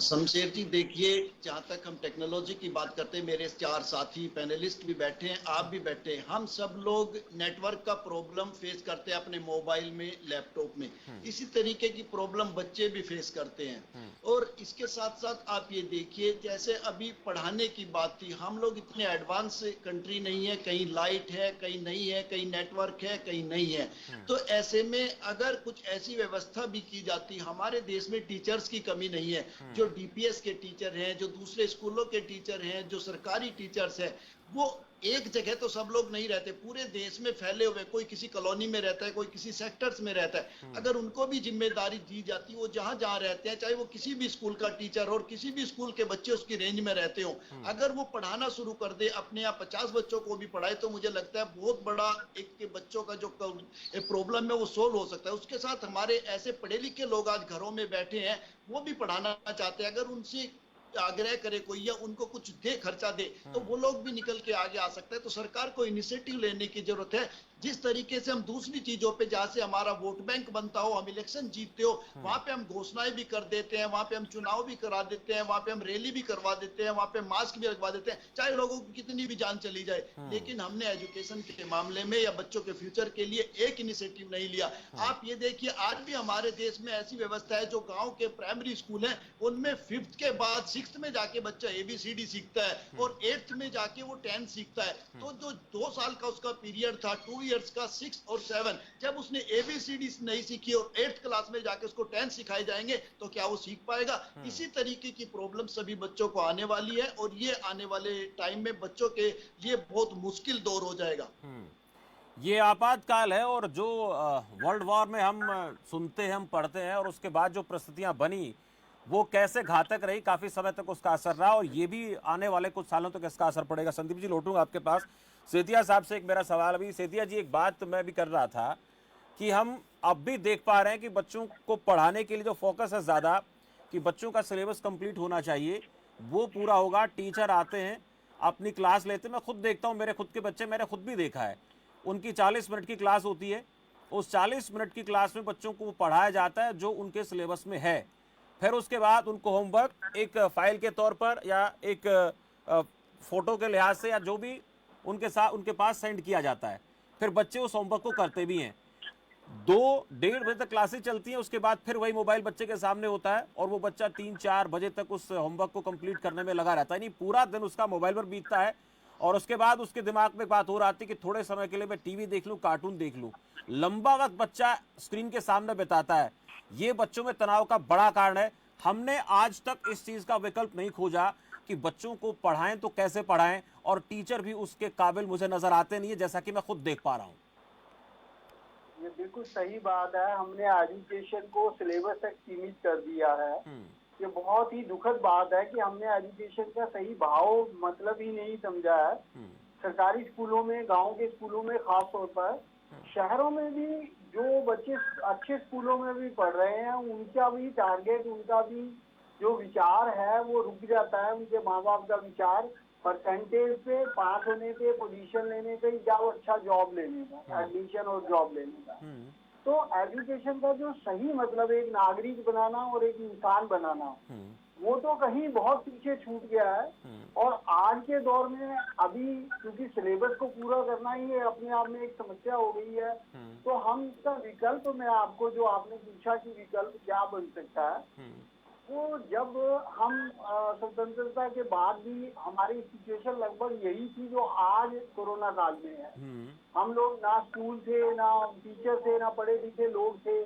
शमशेर जी देखिए, जहाँ तक हम टेक्नोलॉजी की बात करते हैं, मेरे 4 साथी पैनलिस्ट भी बैठे हैं, आप भी बैठे हैं, हम सब लोग नेटवर्क का प्रॉब्लम फेस करते हैं अपने मोबाइल में, लैपटॉप में। इसी तरीके की प्रॉब्लम बच्चे भी फेस करते हैं। और इसके साथ साथ आप ये देखिए, जैसे अभी पढ़ाने की बात थी, हम लोग इतने एडवांस कंट्री नहीं है, कहीं लाइट है, कहीं नहीं है, कहीं नेटवर्क है, कहीं नहीं है। तो ऐसे में अगर कुछ ऐसी व्यवस्था भी की जाती, हमारे देश में टीचर्स की कमी नहीं है, जो डीपीएस के टीचर हैं, जो दूसरे स्कूलों के टीचर हैं, जो सरकारी टीचर्स हैं, वो एक जगह तो सब लोग नहीं रहते, पूरे देश में फैले हुए, कोई किसी कॉलोनी में रहता है, कोई किसी सेक्टर्स में रहता है। अगर उनको भी जिम्मेदारी दी जाती, वो जहां जहां रहते हैं, चाहे वो किसी भी स्कूल का टीचर और किसी भी स्कूल के बच्चे उसकी रेंज में रहते हो, अगर वो पढ़ाना शुरू कर दे, अपने यहाँ 50 बच्चों को भी पढ़ाए, तो मुझे लगता है बहुत बड़ा एक के बच्चों का जो प्रॉब्लम है वो सोल्व हो सकता है। उसके साथ हमारे ऐसे पढ़े लिखे लोग आज घरों में बैठे हैं, वो भी पढ़ाना चाहते हैं, अगर उनसे आग्रह करे कोई या उनको कुछ दे, खर्चा दे, तो वो लोग भी निकल के आगे आ सकते हैं। तो सरकार को इनिशिएटिव लेने की जरूरत है। जिस तरीके से हम दूसरी चीजों पे, जहां से हमारा वोट बैंक बनता हो, हम इलेक्शन जीतते हो, वहां पे हम घोषणाएं भी कर देते हैं, वहां पे हम चुनाव भी करा देते हैं, वहां पे हम रैली भी करवा देते हैं, वहां पे मास्क भी लगवा देते हैं, चाहे लोगों की कितनी भी जान चली जाए। लेकिन हमने एजुकेशन के मामले में या बच्चों के फ्यूचर के लिए एक इनिशिएटिव नहीं लिया। आप ये देखिए, आज भी हमारे देश में ऐसी व्यवस्था है, जो गांव के प्राइमरी स्कूल हैं, उनमें 5th के बाद 6th में जाके बच्चा ABCD सीखता है और 8th में जाके वो 10th सीखता है। तो जो 2 साल का उसका पीरियड था, 2 इयर्स का, 6 और 7, जब उसने ABCD नहीं सीखी और 8th क्लास में जाके उसको 10th सिखाए जाएंगे, तो क्या वो सीख पाएगा? इसी तरीके की प्रॉब्लम सभी बच्चों को आने वाली है, और ये आने वाले टाइम में बच्चों के लिए बहुत मुश्किल दौर हो जाएगा। ये आपातकाल है, और जो वर्ल्ड वॉर में हम सुनते हैं, हम पढ़ते हैं, और उसके बाद जो परिस्थितियां बनी, वो कैसे घातक रही, काफी समय तक उसका असर रहा, और ये भी आने वाले कुछ सालों तक इसका असर पड़ेगा। संदीप जी, लौटूंगा आपके पास। सेतिया साहब से एक मेरा सवाल। अभी सेतिया जी, एक बात मैं भी कर रहा था कि हम अब भी देख पा रहे हैं कि बच्चों को पढ़ाने के लिए जो फोकस है ज़्यादा, कि बच्चों का सिलेबस कंप्लीट होना चाहिए, वो पूरा होगा। टीचर आते हैं, अपनी क्लास लेते हैं। मैं खुद देखता हूँ, मेरे खुद के बच्चे, मैंने खुद भी देखा है, उनकी 40 मिनट की क्लास होती है, उस 40 मिनट की क्लास में बच्चों को पढ़ाया जाता है जो उनके सिलेबस में है। फिर उसके बाद उनको होमवर्क एक फाइल के तौर पर या एक फोटो के लिहाज से या जो भी उनके साथ उनके पास सेंड किया जाता है। फिर बच्चे उस होमवर्क को करते भी हैं। 2-1.5 बजे तक क्लासेस चलती हैं, उसके बाद फिर वही मोबाइल बच्चे के सामने होता है, और वो बच्चा 3-4 बजे तक उस होमवर्क को कंप्लीट करने में लगा रहता है। नहीं, पूरा दिन उसका मोबाइल पर बीतता है, और उसके बाद उसके दिमाग में बात हो आती है कि थोड़े समय के लिए मैं टीवी देख लूं, कार्टून देख लूं। लंबा वक्त बच्चा स्क्रीन के सामने बिताता है। ये बच्चों में तनाव का बड़ा कारण है। हमने आज तक इस चीज का विकल्प नहीं खोजा कि बच्चों को पढ़ाएं तो कैसे पढ़ाएं, और टीचर भी उसके काबिल मुझे नजर आते नहीं है, जैसा कि मैं खुद देख पा रहा हूं। ये बिल्कुल सही बात है। हमने एजुकेशन को सिलेबस तक सीमित कर दिया है। ये बहुत ही दुखद बात है कि हमने एजुकेशन का सही भाव मतलब ही नहीं समझा है। सरकारी स्कूलों में, गांव के स्कूलों में खास तौर पर, शहरों में भी जो बच्चे अच्छे स्कूलों में भी पढ़ रहे हैं, उनका भी टारगेट, उनका भी जो विचार है वो रुक जाता है। उनके माँ बाप का विचार परसेंटेज पे, पास होने पे, पोजीशन लेने पे, या वो अच्छा जॉब लेने का, एडमिशन और जॉब लेने का। तो एजुकेशन का जो सही मतलब एक नागरिक बनाना और एक इंसान बनाना, वो तो कहीं बहुत पीछे छूट गया है। और आज के दौर में अभी क्योंकि सिलेबस को पूरा करना ही अपने आप में एक समस्या हो गई है, तो हम इसका विकल्प, मैं आपको जो आपने पूछा कि विकल्प क्या बन सकता है, वो जब हम स्वतंत्रता के बाद भी हमारी सिचुएशन लगभग यही थी जो आज कोरोना काल में है। हम लोग ना स्कूल थे, ना टीचर थे, ना पढ़े लिखे लोग थे।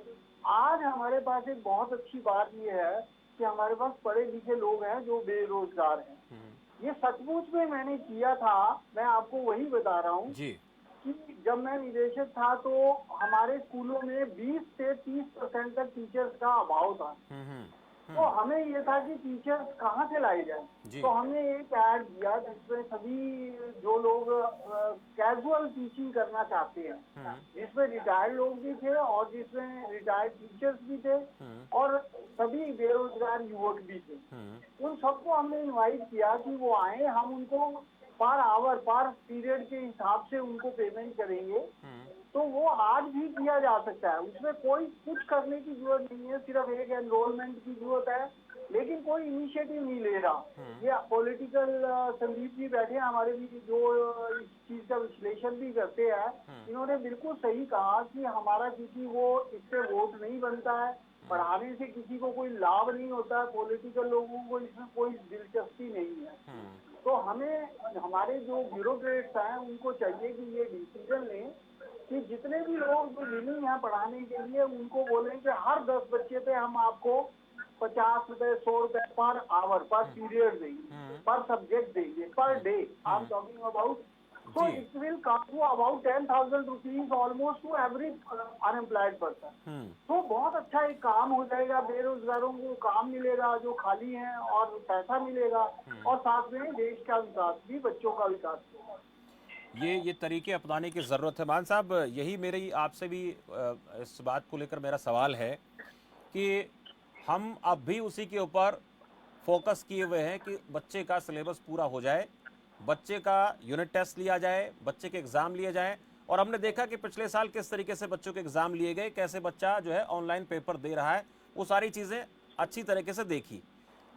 आज हमारे पास एक बहुत अच्छी बात ये है कि हमारे पास पढ़े लिखे लोग हैं जो बेरोजगार हैं। ये सचमुच में मैंने किया था। मैं आपको वही बता रहा हूँ कि जब मैं निदेशक था तो हमारे स्कूलों में 20 से 30% तक टीचर्स का अभाव था। तो हमें ये था कि टीचर्स कहाँ से लाए जाए। तो हमने एक ऐड दिया जिसमें सभी जो लोग कैजुअल टीचिंग करना चाहते हैं, जिसमें रिटायर्ड लोग भी थे और जिसमें रिटायर्ड टीचर्स भी थे और सभी बेरोजगार युवक भी थे, उन सबको हमने इनवाइट किया कि वो आए, हम उनको पर आवर पर पीरियड के हिसाब से उनको पेमेंट करेंगे तो वो आज भी किया जा सकता है। उसमें कोई कुछ करने की जरूरत नहीं है, सिर्फ एक एनरोलमेंट की जरूरत है, लेकिन कोई इनिशिएटिव नहीं ले रहा। ये पॉलिटिकल संदीप जी बैठे हैं हमारे भी, जो इस चीज का विश्लेषण भी करते हैं, इन्होंने बिल्कुल सही कहा कि हमारा किसी वो इससे वोट नहीं बनता है, पढ़ाने से किसी को कोई लाभ नहीं होता है, पॉलिटिकल लोगों को इसमें कोई दिलचस्पी नहीं है। तो हमें हमारे जो ब्यूरोक्रेट्स हैं उनको चाहिए कि ये डिसीजन लें कि जितने भी लोग जो विलिंग हैं पढ़ाने के लिए उनको बोलें कि हर 10 बच्चे पे हम आपको 50 रुपए 100 रुपए पर आवर पर पीरियड देंगे, पर सब्जेक्ट देंगे, per day I am talking about. So it will come to about 10,000 rupees almost to every unemployed person. तो बहुत अच्छा एक काम हो जाएगा, बेरोजगारों को काम मिलेगा जो खाली हैं और पैसा मिलेगा, और साथ में देश का विकास भी, बच्चों का विकास भी। ये तरीके अपनाने की ज़रूरत है। मान साहब, यही मेरी आपसे भी इस बात को लेकर मेरा सवाल है कि हम अब भी उसी के ऊपर फोकस किए हुए हैं कि बच्चे का सिलेबस पूरा हो जाए, बच्चे का यूनिट टेस्ट लिया जाए, बच्चे के एग्ज़ाम लिए जाएं। और हमने देखा कि पिछले साल किस तरीके से बच्चों के एग्ज़ाम लिए गए, कैसे बच्चा जो है ऑनलाइन पेपर दे रहा है, वो सारी चीज़ें अच्छी तरीके से देखी,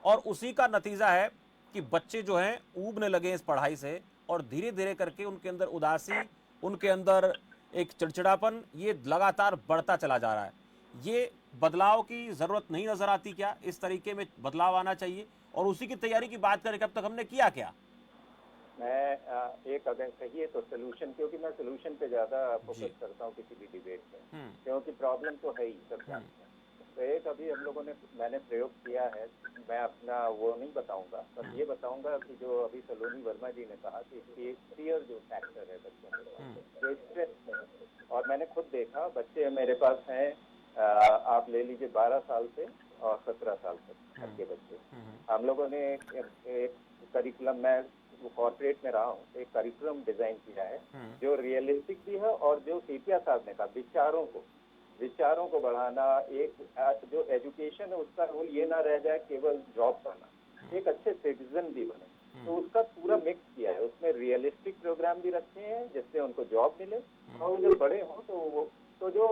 और उसी का नतीजा है कि बच्चे जो हैं ऊबने लगे इस पढ़ाई से, और धीरे धीरे करके उनके अंदर उदासी, उनके अंदर एक चिड़चिड़ापन, ये लगातार बढ़ता चला जा रहा है। ये बदलाव की ज़रूरत नहीं नज़र आती क्या? इस तरीके में बदलाव आना चाहिए। और उसी की तैयारी की बात करें कि अब तक हमने किया क्या? मैं एक अगर कहिए तो सोल्यूशन, क्योंकि मैं सोल्यूशन पे ज़्यादा फोकस करता हूँ किसी भी डिबेट में, क्योंकि प्रॉब्लम तो है ही सब जानते हैं। तो एक अभी हम लोगों ने मैंने प्रयोग किया है, मैं अपना वो नहीं बताऊंगा, बस ये बताऊंगा कि जो अभी सलोनी वर्मा जी ने कहा कि फियर जो फैक्टर है बच्चों के जो स्ट्रेस में, और मैंने खुद देखा बच्चे मेरे पास हैं, आप ले लीजिए 12 साल से और 17 साल तक के बच्चे। हम लोगों ने एक करिकुलम, मैं कॉर्पोरेट में रहा हूँ, एक करिकुलम डिजाइन किया है जो रियलिस्टिक भी है, और जो सीपिया साहब ने कहा विचारों को बढ़ाना, एक जो एजुकेशन है उसका रोल ये ना रह जाए केवल जॉब पाना, एक अच्छे सिटीजन भी बने, तो उसका पूरा मिक्स किया है। उसमें रियलिस्टिक प्रोग्राम भी रखे हैं जिससे उनको जॉब मिले, और वो जब बड़े हों तो वो तो जो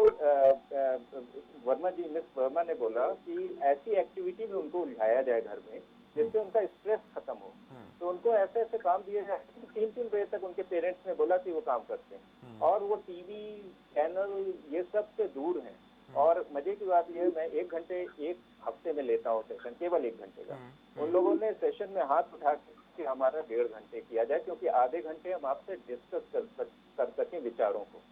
मिस वर्मा ने बोला कि ऐसी एक्टिविटी में उनको उलझाया जाए घर में जिससे उनका स्ट्रेस खत्म हो, तो उनको ऐसे ऐसे काम दिए जाए। 3-3 बजे तक उनके पेरेंट्स ने बोला कि वो काम करते हैं, और वो टीवी चैनल ये सब से दूर हैं। और मजे की बात यह है, मैं 1 घंटे एक हफ्ते में लेता हूँ सेशन, केवल 1 घंटे का। उन लोगों ने सेशन में हाथ उठा के हमारा 1.5 घंटे किया जाए, क्योंकि आधे घंटे हम आपसे डिस्कस कर सकें विचारों को।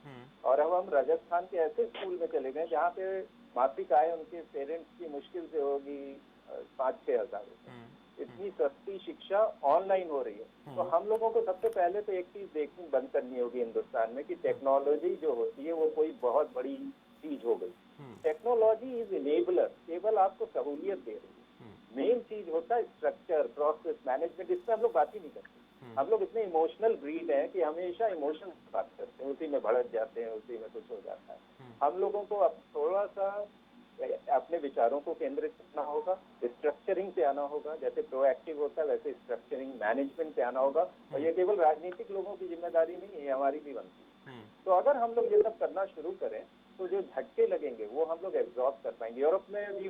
और अब हम राजस्थान के ऐसे स्कूल में चले गए जहाँ पे मासिक आय उनके पेरेंट्स की मुश्किल से होगी 5-6 हज़ार रुपये। इतनी सस्ती शिक्षा ऑनलाइन हो रही है। तो हम लोगों को सबसे पहले तो एक चीज देखनी बंद करनी होगी हिंदुस्तान में कि टेक्नोलॉजी जो होती है वो कोई बहुत बड़ी चीज हो गई। टेक्नोलॉजी इज इनेबलर, केवल आपको सहूलियत दे रही है। मेन चीज होता है स्ट्रक्चर, प्रोसेस, मैनेजमेंट, इससे हम लोग बात ही नहीं करते। हम लोग इतने इमोशनल ब्रीड हैं कि हमेशा इमोशन से बात करते हैं, उसी में भड़क जाते हैं, उसी में कुछ हो जाता है। हम लोगों को अब थोड़ा सा अपने विचारों को केंद्रित करना होगा, स्ट्रक्चरिंग पे आना होगा, जैसे प्रोएक्टिव होता है वैसे स्ट्रक्चरिंग मैनेजमेंट पे आना होगा। और ये केवल राजनीतिक लोगों की जिम्मेदारी नहीं है, ये हमारी भी बनती है। तो अगर हम लोग ये सब करना शुरू करें तो जो झटके लगेंगे वो हम लोग एब्जॉर्ब कर पाएंगे। यूरोप में भी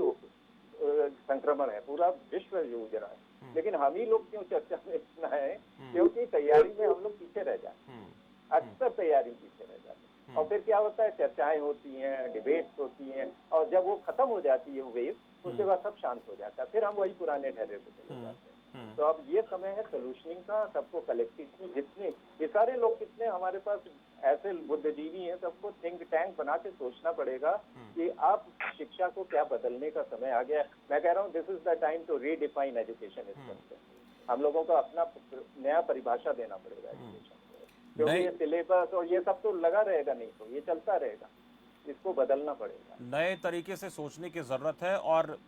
संक्रमण है, पूरा विश्व जूझ रहा है, लेकिन हम ही लोग क्यों चर्चा में इतना है? क्योंकि तैयारी में हम लोग पीछे रह जाते हैं, अक्सर तैयारी पीछे रह जाते हैं। और फिर क्या होता है, चर्चाएं होती हैं, डिबेट्स होती हैं, और जब वो खत्म हो जाती है वेव, उसके बाद सब शांत हो जाता है, फिर हम वही पुराने ठहरे पे चले जाते हैं। तो अब ये समय है सोल्यूशनिंग का, सबको कलेक्टिवली, जितने ये सारे लोग कितने हमारे पास ऐसे बुद्धिजीवी हैं, सबको थिंक टैंक बना के सोचना पड़ेगा कि अब शिक्षा को क्या बदलने का समय आ गया है। मैं कह रहा हूँ this is the time to redefine education system. हम लोगों को अपना नया परिभाषा देना पड़ेगा एजुकेशन, क्योंकि ये सिलेबस और ये सब तो लगा रहेगा, नहीं तो ये चलता रहेगा, इसको बदलना पड़ेगा। नए तरीके से सोचने की जरूरत है, और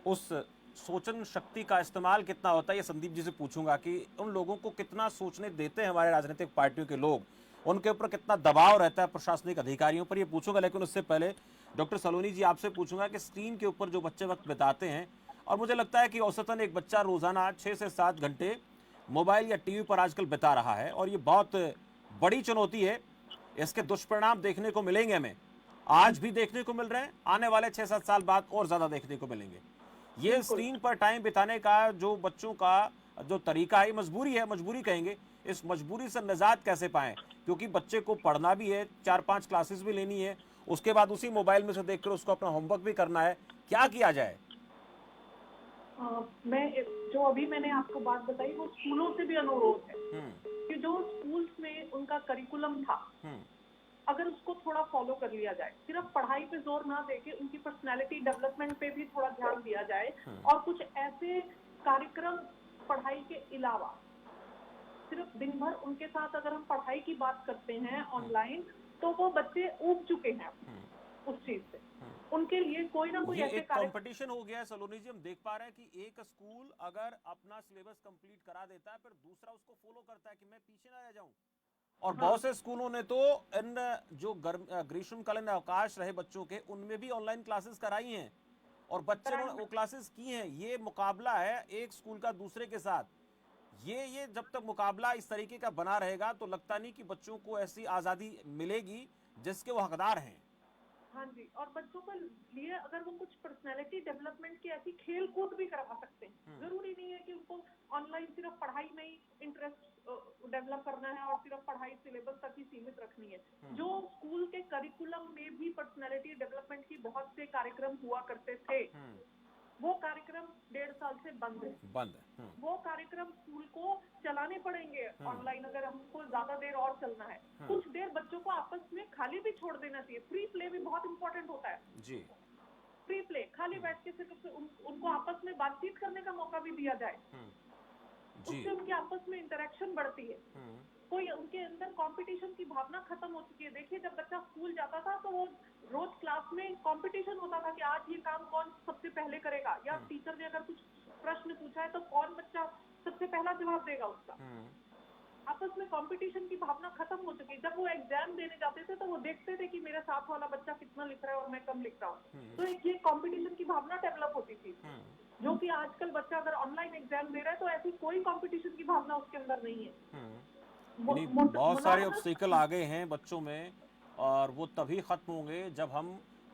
उस सोचन शक्ति का इस्तेमाल कितना होता है ये संदीप जी से पूछूंगा कि उन लोगों को कितना सोचने देते हैं हमारे राजनीतिक पार्टियों के लोग, उनके ऊपर कितना दबाव रहता है प्रशासनिक अधिकारियों पर, ये पूछूंगा। लेकिन उससे पहले डॉक्टर सलोनी जी आपसे पूछूंगा कि स्क्रीन के ऊपर जो बच्चे वक्त बिताते हैं, और मुझे लगता है कि औसतन एक बच्चा रोजाना 6 से 7 घंटे मोबाइल या टीवी पर आजकल बिता रहा है, और ये बहुत बड़ी चुनौती है। इसके दुष्परिणाम देखने को मिलेंगे, हमें आज भी देखने को मिल रहे हैं, आने वाले 6-7 साल बाद और ज्यादा देखने को मिलेंगे। ये स्क्रीन पर टाइम बिताने का जो बच्चों का जो तरीका है, मजबूरी है, मजबूरी कहेंगे, इस मजबूरी से निजात कैसे पाएं? क्योंकि बच्चे को पढ़ना भी है, 4-5 क्लासेस भी लेनी है, उसके बाद उसी मोबाइल में से देखकर उसको अपना होमवर्क भी करना है, क्या किया जाए? मैं जो अभी मैंने आपको बात बताई वो स्कूलों से भी अनुरोध है कि जो स्कूल्स में उनका करिकुलम था अगर उसको थोड़ा फॉलो कर लिया जाए, सिर्फ पढ़ाई पे जोर ना देके उनकी पर्सनालिटी डेवलपमेंट पे भी थोड़ा ध्यान दिया जाए, और कुछ ऐसे कार्यक्रम पढ़ाई के अलावा सिर्फ दिन भर उनके साथ अगर हम पढ़ाई की बात करते हैं ऑनलाइन, तो वो बच्चे ऊब चुके हैं उस चीज से। उनके लिए कोई ना कोई ऐसे एक कंपटीशन हो गया है सलोनी जी, हम देख पा रहे हैं कि एक स्कूल अगर अपना सिलेबस कंप्लीट करा देता है, फिर दूसरा उसको फॉलो करता है कि मैं पीछे ना रह जाऊं। और बहुत से स्कूलों ने तो इन जो ग्रीष्मकालीन अवकाश रहे बच्चों के, उनमें भी ऑनलाइन क्लासेस कराई हैं, और बच्चे ने वो क्लासेस की हैं। ये मुकाबला है एक स्कूल का दूसरे के साथ। ये जब तक मुकाबला इस तरीके का बना रहेगा तो लगता नहीं कि बच्चों को ऐसी आजादी मिलेगी जिसके वो हकदार हैं। हाँ जी, और बच्चों के लिए अगर वो कुछ पर्सनैलिटी डेवलपमेंट की ऐसी खेल कूद भी करवा सकते हैं। जरूरी नहीं है कि उनको ऑनलाइन सिर्फ पढ़ाई में ही इंटरेस्ट डेवलप करना है और सिर्फ पढ़ाई सिलेबस तक ही सीमित रखनी है। जो स्कूल के करिकुलम में भी पर्सनैलिटी डेवलपमेंट की बहुत से कार्यक्रम हुआ करते थे, वो कार्यक्रम 1.5 साल से बंद है। वो कार्यक्रम स्कूल को चलाने पड़ेंगे ऑनलाइन अगर हमको ज्यादा देर और चलना है। कुछ देर बच्चों को आपस में खाली भी छोड़ देना चाहिए। फ्री प्ले भी बहुत इंपॉर्टेंट होता है जी। फ्री प्ले, खाली बैठ के सिर्फ उनको आपस में बातचीत करने का मौका भी दिया जाए, उससे उनकी आपस में इंटरेक्शन बढ़ती है। कोई उनके अंदर कंपटीशन की भावना खत्म हो चुकी है। देखिए, जब बच्चा स्कूल जाता था तो वो रोज क्लास में कंपटीशन होता था कि आज ये काम कौन सबसे पहले करेगा, या टीचर ने अगर कुछ प्रश्न पूछा है तो कौन बच्चा सबसे पहला जवाब देगा उसका। आपस में कंपटीशन की भावना खत्म हो चुकी है। जब वो एग्जाम देने जाते थे तो वो देखते थे कि मेरे साथ वाला बच्चा कितना लिख रहा है और मैं कम लिख रहा हूँ, तो एक ये कंपटीशन की भावना डेवलप होती थी, जो कि आजकल बच्चा अगर ऑनलाइन एग्जाम दे रहा है तो ऐसी कोई कंपटीशन की भावना उसके अंदर नहीं है। बहुत सारे ऑब्स्टिकल आ गए हैं बच्चों में, और वो तभी खत्म होंगे जब हम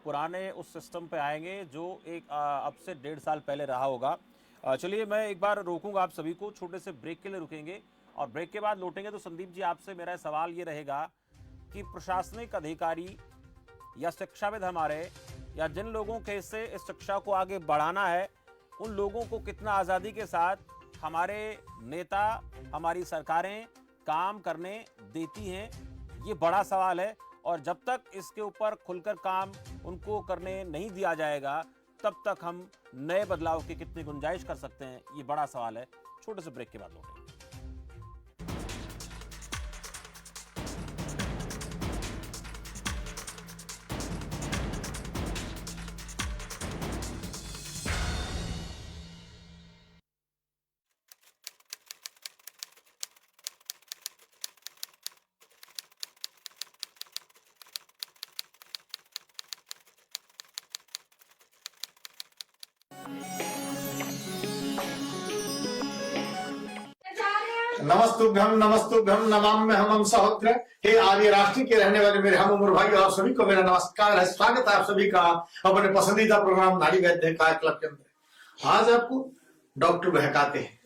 पुराने उस सिस्टम पे आएंगे जो एक अब से 1.5 साल पहले रहा होगा। चलिए, मैं एक बार रोकूंगा आप सभी को, छोटे से ब्रेक के लिए रुकेंगे, और ब्रेक के बाद लौटेंगे तो संदीप जी, आपसे मेरा सवाल ये रहेगा कि प्रशासनिक अधिकारी या शिक्षाविद हमारे, या जिन लोगों के से इस शिक्षा को आगे बढ़ाना है, उन लोगों को कितना आज़ादी के साथ हमारे नेता, हमारी सरकारें काम करने देती हैं, ये बड़ा सवाल है। और जब तक इसके ऊपर खुलकर काम उनको करने नहीं दिया जाएगा, तब तक हम नए बदलाव की कितनी गुंजाइश कर सकते हैं, ये बड़ा सवाल है। छोटे से ब्रेक के बाद लौटेंगे। नमस्तुभ्यम नमाम्यहम् सहोत्र। हे आर्य राष्ट्र के रहने वाले मेरे हम उम्र भाई और सभी को मेरा नमस्कार है। स्वागत है आप सभी का अपने पसंदीदा प्रोग्राम नारी वैद्य काय क्लब के अंदर। आज आपको डॉक्टर बहकाते हैं,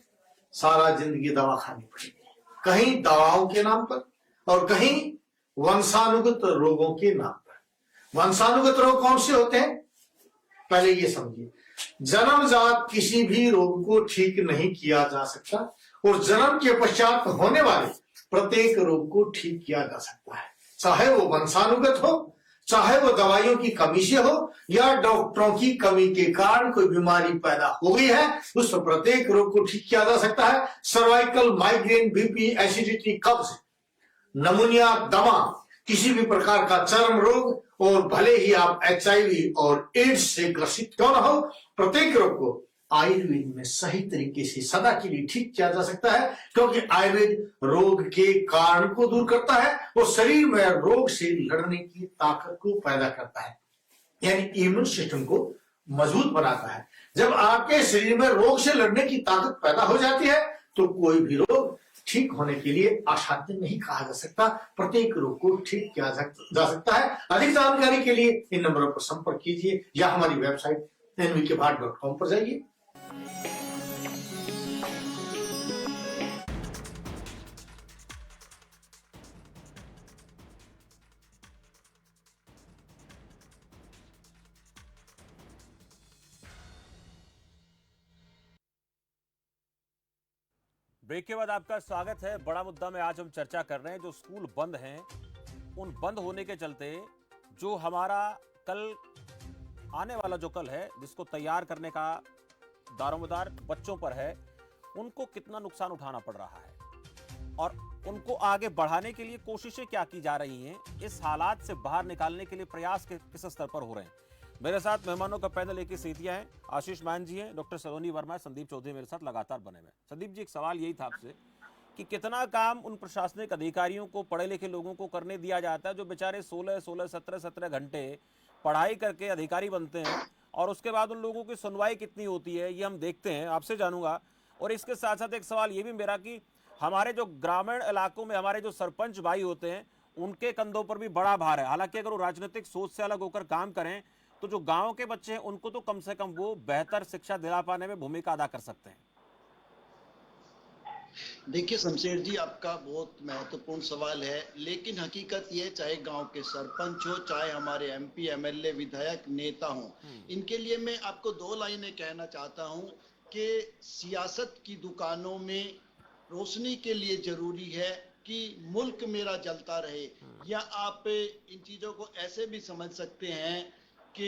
सारा जिंदगी दवा खानी पड़ेगी, कहीं दवाओं के नाम पर और कहीं वंशानुगत रोगों के नाम पर। वंशानुगत रोग कौन से होते हैं, पहले ये समझिए। जन्मजात किसी भी रोग को ठीक नहीं किया जा सकता, और जन्म के पश्चात होने वाले प्रत्येक रोग को ठीक किया जा सकता है, चाहे वो वंशानुगत हो, चाहे वो दवाइयों की कमी से हो, या डॉक्टरों की कमी के कारण कोई बीमारी पैदा हो गई है, उस प्रत्येक रोग को ठीक किया जा सकता है। सर्वाइकल, माइग्रेन, बीपी, एसिडिटी, कब्ज, नमूनिया, दमा, किसी भी प्रकार का चर्म रोग, और भले ही आप HIV और एड्स से ग्रसित क्यों न हो, प्रत्येक रोग को आयुर्वेद में सही तरीके से सदा के लिए ठीक किया जा सकता है, क्योंकि आयुर्वेद रोग के कारण को दूर करता है और शरीर में रोग से लड़ने की ताकत को पैदा करता है, यानी इम्यून सिस्टम को मजबूत बनाता है। जब आपके शरीर में रोग से लड़ने की ताकत पैदा हो जाती है तो कोई भी रोग ठीक होने के लिए असाध्य नहीं कहा जा सकता। प्रत्येक रोग को ठीक किया जा सकता है। अधिक जानकारी के लिए इन नंबरों पर संपर्क कीजिए या हमारी वेबसाइट nvkbhat.com पर जाइए। ब्रेक के बाद आपका स्वागत है। बड़ा मुद्दा में आज हम चर्चा कर रहे हैं, जो स्कूल बंद हैं, उन बंद होने के चलते जो हमारा कल आने वाला जो कल है, जिसको तैयार करने का दारोमदार बच्चों पर है, उनको कितना नुकसान उठाना पड़ रहा है और उनको आगे बढ़ाने के लिए कोशिशें क्या की जा रही हैं, इस हालात से बाहर निकालने के लिए प्रयास किस स्तर पर हो रहे हैं। मेरे साथ मेहमानों का पैनल एक ही सीटियां हैं। आशीष मान जी हैं, डॉक्टर सलोनी वर्मा है, संदीप चौधरी मेरे साथ लगातार बने हुए। संदीप जी, एक सवाल यही था आपसे कि कितना काम उन प्रशासनिक अधिकारियों को, पढ़े लिखे लोगों को करने दिया जाता है, जो बेचारे 17 घंटे पढ़ाई करके अधिकारी बनते हैं, और उसके बाद उन लोगों की सुनवाई कितनी होती है, ये हम देखते हैं। आपसे जानूंगा। और इसके साथ साथ एक सवाल ये भी मेरा कि हमारे जो ग्रामीण इलाकों में हमारे जो सरपंच भाई होते हैं, उनके कंधों पर भी बड़ा भार है। हालांकि अगर वो राजनीतिक सोच से अलग होकर काम करें तो जो गांव के बच्चे हैं उनको तो कम से कम वो बेहतर शिक्षा दिला पाने में भूमिका अदा कर सकते हैं। देखिए शमशेर जी, आपका बहुत महत्वपूर्ण सवाल है, लेकिन हकीकत ये, चाहे गांव के सरपंच हो, चाहे हमारे एमपी, एमएलए, विधायक, नेता हो, इनके लिए मैं आपको 2 लाइनें कहना चाहता हूं कि सियासत की दुकानों में रोशनी के लिए जरूरी है कि मुल्क मेरा जलता रहे, या आप इन चीजों को ऐसे भी समझ सकते हैं कि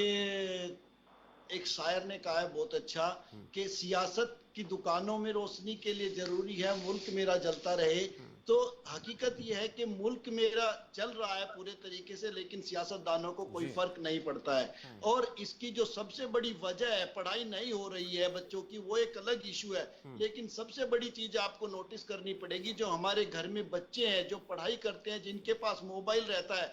एक शायर ने कहा है बहुत अच्छा कि सियासत की दुकानों में रोशनी के लिए जरूरी है मुल्क मेरा जलता रहे। तो हकीकत यह है कि मुल्क मेरा चल रहा है पूरे तरीके से, लेकिन सियासतदानों को कोई फर्क नहीं पड़ता है। और इसकी जो सबसे बड़ी वजह है, पढ़ाई नहीं हो रही है बच्चों की, वो एक अलग इशू है। लेकिन सबसे बड़ी चीज आपको नोटिस करनी पड़ेगी, जो हमारे घर में बच्चे हैं, जो पढ़ाई करते हैं, जिनके पास मोबाइल रहता है,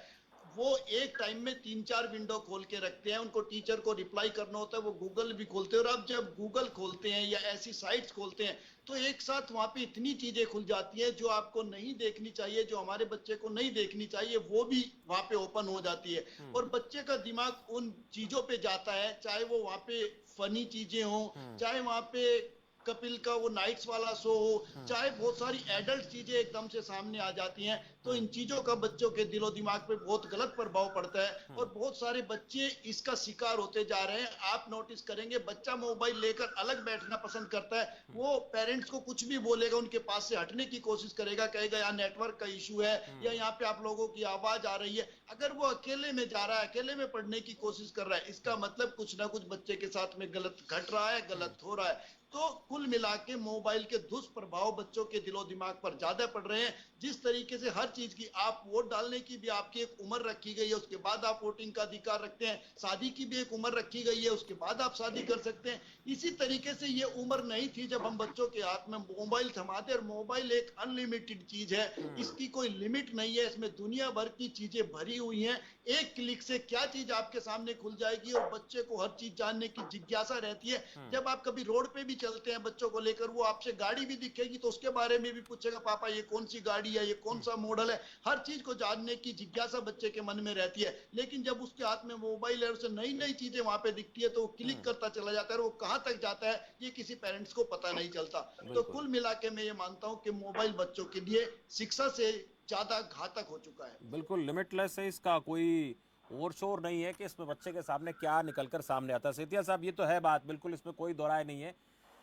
वो एक टाइम में 3-4 विंडो खोल के रखते हैं। उनको टीचर को रिप्लाई करना होता है, वो गूगल भी खोलते हैं। और अब जब गूगल खोलते हैं या ऐसी साइट्स खोलते हैं, तो एक साथ वहां पे इतनी चीजें खुल जाती हैं जो आपको नहीं देखनी चाहिए, जो हमारे बच्चे को नहीं देखनी चाहिए, वो भी वहां पे ओपन हो जाती है। और बच्चे का दिमाग उन चीजों पे जाता है, चाहे वो वहां पे फनी चीजें हो, चाहे वहां पे कपिल का वो नाइट्स वाला शो हो, चाहे बहुत सारी एडल्ट चीजें एकदम से सामने आ जाती हैं। तो इन चीजों का बच्चों के दिलो दिमाग पे बहुत गलत प्रभाव पड़ता है और बहुत सारे बच्चे इसका शिकार होते जा रहे हैं। आप नोटिस करेंगे, बच्चा मोबाइल लेकर अलग बैठना पसंद करता है, वो पेरेंट्स को कुछ भी बोलेगा, उनके पास से हटने की कोशिश करेगा, कहेगा यहाँ नेटवर्क का इशू है या यहाँ पे आप लोगों की आवाज आ रही है। अगर वो अकेले में जा रहा है, अकेले में पढ़ने की कोशिश कर रहा है, इसका मतलब कुछ ना कुछ बच्चे के साथ में गलत घट रहा है, गलत हो रहा है। तो कुल मिला के मोबाइल के दुष्प्रभाव बच्चों के दिलो दिमाग पर ज्यादा पड़ रहे हैं। जिस तरीके से हर चीज की, आप वोट डालने की भी आपकी एक उम्र रखी गई है, उसके बाद आप वोटिंग का अधिकार रखते हैं, शादी की भी एक उम्र रखी गई है, उसके बाद आप शादी कर सकते हैं। इसी तरीके से ये उम्र नहीं थी जब हम बच्चों के हाथ में मोबाइल थमाते। और मोबाइल एक अनलिमिटेड चीज है, इसकी कोई लिमिट नहीं है, इसमें दुनिया भर की चीजें भरी हुई हैं। एक क्लिक से क्या चीज आपके सामने खुल जाएगी और बच्चे को हर चीज जानने की जिज्ञासा रहती है। जब आप कभी रोड पे भी चलते हैं बच्चों को लेकर, वो आपसे गाड़ी भी दिखेगी तो उसके बारे में भी पूछेगा, पापा ये कौन सी गाड़ी है, ये कौन सा मॉडल है। हर चीज को जानने की जिज्ञासा बच्चे के मन में रहती है। लेकिन जब उसके हाथ में मोबाइल है, उसे नई नई चीजें वहां पे दिखती है, तो वो क्लिक करता चला जाता है। वो कहां तक जाता है ये किसी पेरेंट्स को पता नहीं चलता। तो कुल मिला के मैं ये मानता हूं कि मोबाइल बच्चों के लिए शिक्षा से ज्यादा घातक हो चुका है। बिल्कुल लिमिटलेस है, इसका कोई और शोर नहीं है कि इसमें बच्चे के सामने क्या निकलकर सामने आता है। सेतिया साहब, ये तो है बात, बिल्कुल इसमें कोई दो राय नहीं है।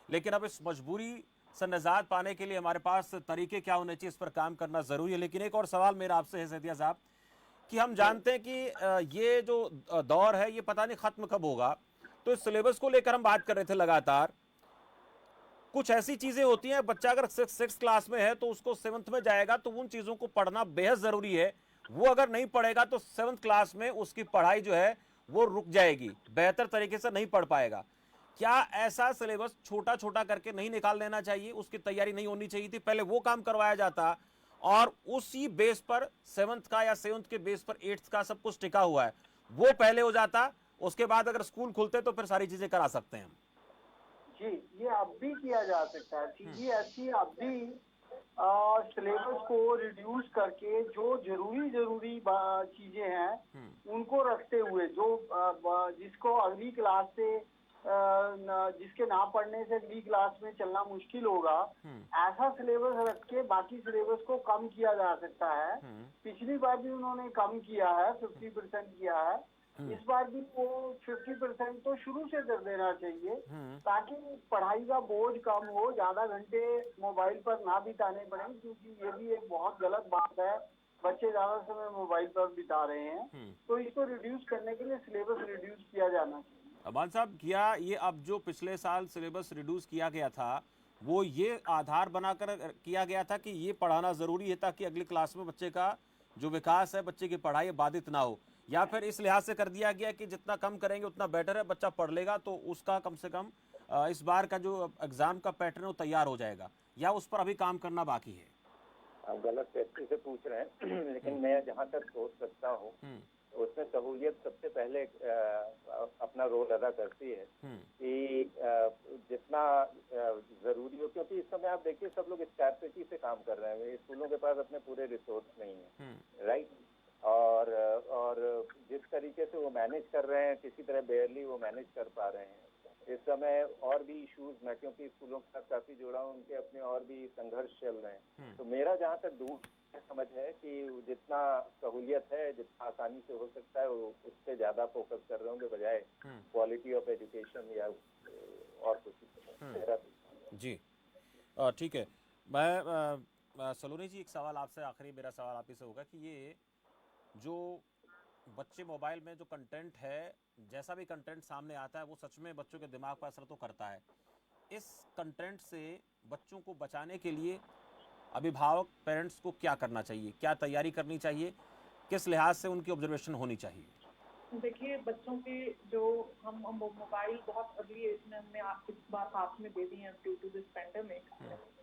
लेकिन अब इस मजबूरी से निजात पाने के लिए हमारे पास तरीके क्या होने चाहिए, इस पर काम करना जरूरी है। लेकिन एक और सवाल मेरा आपसे है सेतिया साहब, कि हम जानते हैं कि ये जो दौर है ये पता नहीं खत्म कब होगा। तो इस सिलेबस को लेकर हम बात कर रहे थे लगातार। कुछ ऐसी चीजें होती हैं, बच्चा अगर 6th क्लास में है तो उसको 7th में जाएगा तो उन चीजों को पढ़ना बेहद जरूरी है। वो अगर नहीं पढ़ेगा तो 7th क्लास में उसकी पढ़ाई जो है वो रुक जाएगी, बेहतर तरीके से नहीं पढ़ पाएगा। क्या ऐसा सिलेबस छोटा छोटा करके नहीं निकाल देना चाहिए? उसकी तैयारी नहीं होनी चाहिए थी, पहले वो काम करवाया जाता और उसी बेस पर 7th का या 7th के बेस पर 8th का सब कुछ टिका हुआ है, वो पहले हो जाता। उसके बाद अगर स्कूल खुलते तो फिर सारी चीजें करा सकते हैं हम। जी, ये अब भी किया जा सकता है। सीबीएसई अब भी सिलेबस को रिड्यूस करके जो जरूरी चीजें हैं उनको रखते हुए, जो जिसको अगली क्लास से जिसके ना पढ़ने से अगली क्लास में चलना मुश्किल होगा, ऐसा सिलेबस रख के बाकी सिलेबस को कम किया जा सकता है। पिछली बार भी उन्होंने कम किया है, 50% किया है। इस बार भी वो 50% तो शुरू से कर देना चाहिए, ताकि पढ़ाई का बोझ कम हो, ज्यादा घंटे मोबाइल पर ना बिताने पड़े, क्योंकि ये भी एक बहुत गलत बात है, बच्चे ज्यादा समय मोबाइल पर बिता रहे हैं। तो इसको रिड्यूस करने के लिए सिलेबस रिड्यूस किया जाना चाहिए। अमान साहब, क्या ये अब जो पिछले साल सिलेबस रिड्यूस किया गया था वो ये आधार बनाकर किया गया था कि ये पढ़ाना जरूरी है ताकि अगली क्लास में बच्चे का जो विकास है, बच्चे की पढ़ाई बाधित ना हो, या फिर इस लिहाज से कर दिया गया कि जितना कम करेंगे उतना बेटर है, बच्चा पढ़ लेगा तो उसका कम से कम इस बार का जो एग्जाम का पैटर्न वो तैयार हो जाएगा, या उस पर अभी काम करना बाकी है? आप गलत व्यक्ति से पूछ रहे हैं लेकिन मैं जहाँ तक सोच सकता हूँ उसमें सहूलियत सबसे पहले अपना रोल अदा करती है कि जितना जरूरी हो, क्योंकि इस समय आप देखिए सब लोग स्कैर्सिटी से काम कर रहे हैं, स्कूलों के पास अपने पूरे रिसोर्स नहीं है, राइट। और जिस तरीके से वो मैनेज कर रहे हैं, किसी तरह बेयरली वो मैनेज कर पा रहे हैं इस समय। और भी इश्यूज, मैं क्योंकि स्कूलों के साथ काफी जुड़ा हूँ, उनके अपने और भी संघर्ष चल रहे हैं। तो मेरा जहाँ तक दूर समझ है कि जितना सहूलियत है, जितना आसानी से हो सकता है, वो उस पर ज्यादा फोकस कर रहे होंगे बजाय क्वालिटी ऑफ एजुकेशन या और कुछ। जी ठीक है। मैं सलोनी जी, एक सवाल आपसे, आखिरी मेरा सवाल आप ही से होगा कि ये जो बच्चे मोबाइल में जो कंटेंट है, जैसा भी कंटेंट सामने आता है वो सच में बच्चों के दिमाग पर असर तो करता है। इस कंटेंट से बच्चों को बचाने के लिए अभिभावक, पेरेंट्स को क्या करना चाहिए, क्या तैयारी करनी चाहिए, किस लिहाज से उनकी ऑब्जर्वेशन होनी चाहिए? देखिए, बच्चों के जो हम मोबाइल बहुत अर्ली एज में हमने इस बार हाथ में दे दिए हैं ड्यू टू दिस पैंडेमिक,